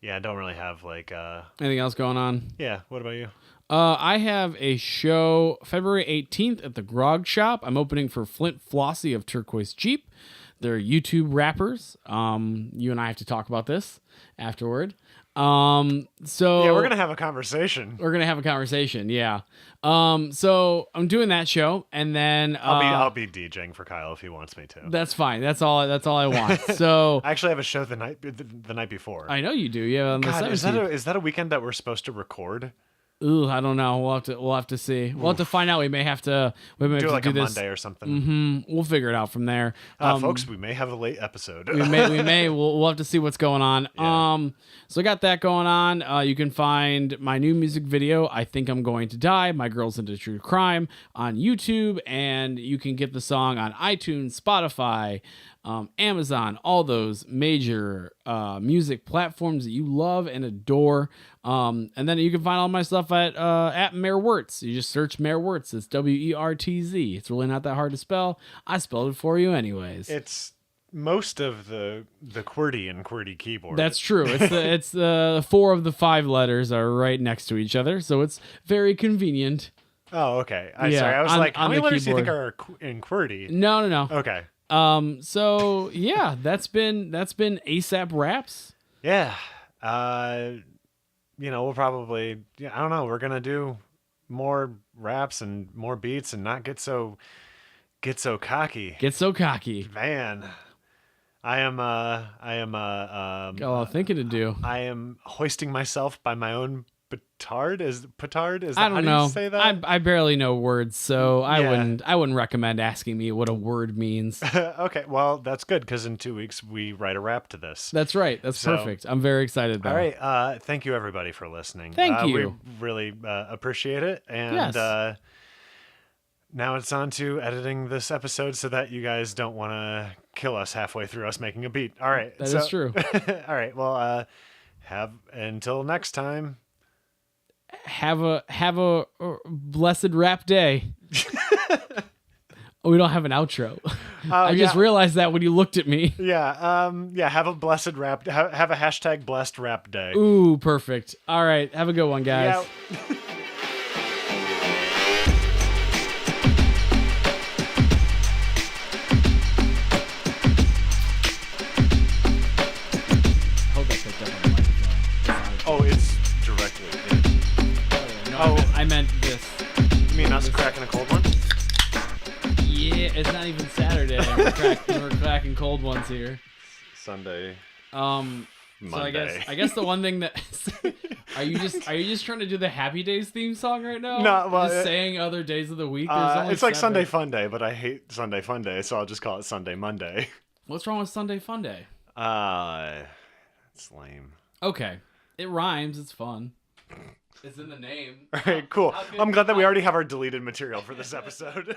S1: Yeah, I don't really have like
S2: anything else going on.
S1: Yeah. What about you?
S2: I have a show February 18th at the Grog Shop. I'm opening for Flint Flossie of Turquoise Jeep. They're YouTube rappers. You and I have to talk about this afterward. So
S1: Yeah, we're gonna have a conversation.
S2: we're gonna have a conversation. Yeah. So I'm doing that show, and then
S1: I'll be DJing for Kyle if he wants me to.
S2: that's fine. That's all I want. So
S1: I actually have a show the night before.
S2: I know you do. Yeah. On the
S1: God,
S2: 17th.
S1: is that a weekend that we're supposed to record?
S2: Ooh, I don't know. We'll have to see. We'll have to find out. We may have to. We may have
S1: Do
S2: to
S1: like
S2: do
S1: a
S2: this.
S1: Monday or something.
S2: We'll figure it out from there.
S1: Folks, we may have a late episode.
S2: we may. We'll have to see what's going on.
S1: Yeah.
S2: So I got that going on. You can find my new music video, I Think I'm Going to Die, My Girl's Into True Crime, on YouTube, and you can get the song on iTunes, Spotify, Amazon, all those major music platforms that you love and adore. And then you can find all my stuff at Mayor Wertz. You just search Mayor Wertz. It's WERTZ. It's really not that hard to spell. I spelled it for you anyways.
S1: It's most of the QWERTY and QWERTY keyboard.
S2: That's true. It's the 4 of the 5 letters are right next to each other, so it's very convenient.
S1: Oh, okay.
S2: Yeah,
S1: Sorry, I was
S2: on-
S1: like, how
S2: on
S1: many
S2: the
S1: letters do you think
S2: keyboard.
S1: are in QWERTY?
S2: No.
S1: Okay.
S2: So yeah, that's been ASAP Raps.
S1: Yeah. We'll probably, I don't know, we're going to do more raps and more beats and not get so cocky.
S2: Get so cocky.
S1: Man, I am
S2: Got a lot of thinking to do.
S1: I am hoisting myself by my own petard. Is that
S2: I
S1: how
S2: don't
S1: do
S2: know.
S1: you say that?
S2: I barely know words, so I
S1: Yeah.
S2: wouldn't recommend asking me what a word means.
S1: Okay, well, that's good because in 2 weeks we write a rap to this.
S2: That's right. That's
S1: So-
S2: perfect. I'm very excited though.
S1: All right. Thank you, everybody, for listening.
S2: Thank
S1: We
S2: you.
S1: really appreciate it. And
S2: Yes.
S1: now it's on to editing this episode so that you guys don't want to kill us halfway through us making a beat. All right.
S2: That is true.
S1: All right. Well, until next time.
S2: Have a blessed rap day. Oh, we don't have an outro. I just
S1: yeah.
S2: realized that when you looked at me.
S1: Yeah. Have a blessed rap. Have a hashtag blessed rap day.
S2: Ooh, perfect. All right. Have a good one, guys.
S1: Yeah.
S2: Hope I picked up on the microphone.
S1: Oh, it's directly in.
S2: No, I meant this.
S1: You mean us cracking a cold one?
S2: Yeah, it's not even Saturday. We're cracking cold ones here.
S1: Sunday.
S2: So I guess the one thing that are you just trying to do the Happy Days theme song right now?
S1: No, well,
S2: just saying other days of the week. There's only
S1: It's like
S2: 7.
S1: Sunday Fun Day, but I hate Sunday Fun Day, so I'll just call it Sunday Monday.
S2: What's wrong with Sunday Fun Day?
S1: It's lame.
S2: Okay, it rhymes. It's fun. It's in the name.
S1: All right, cool. I'm glad that we already have our deleted material for this episode.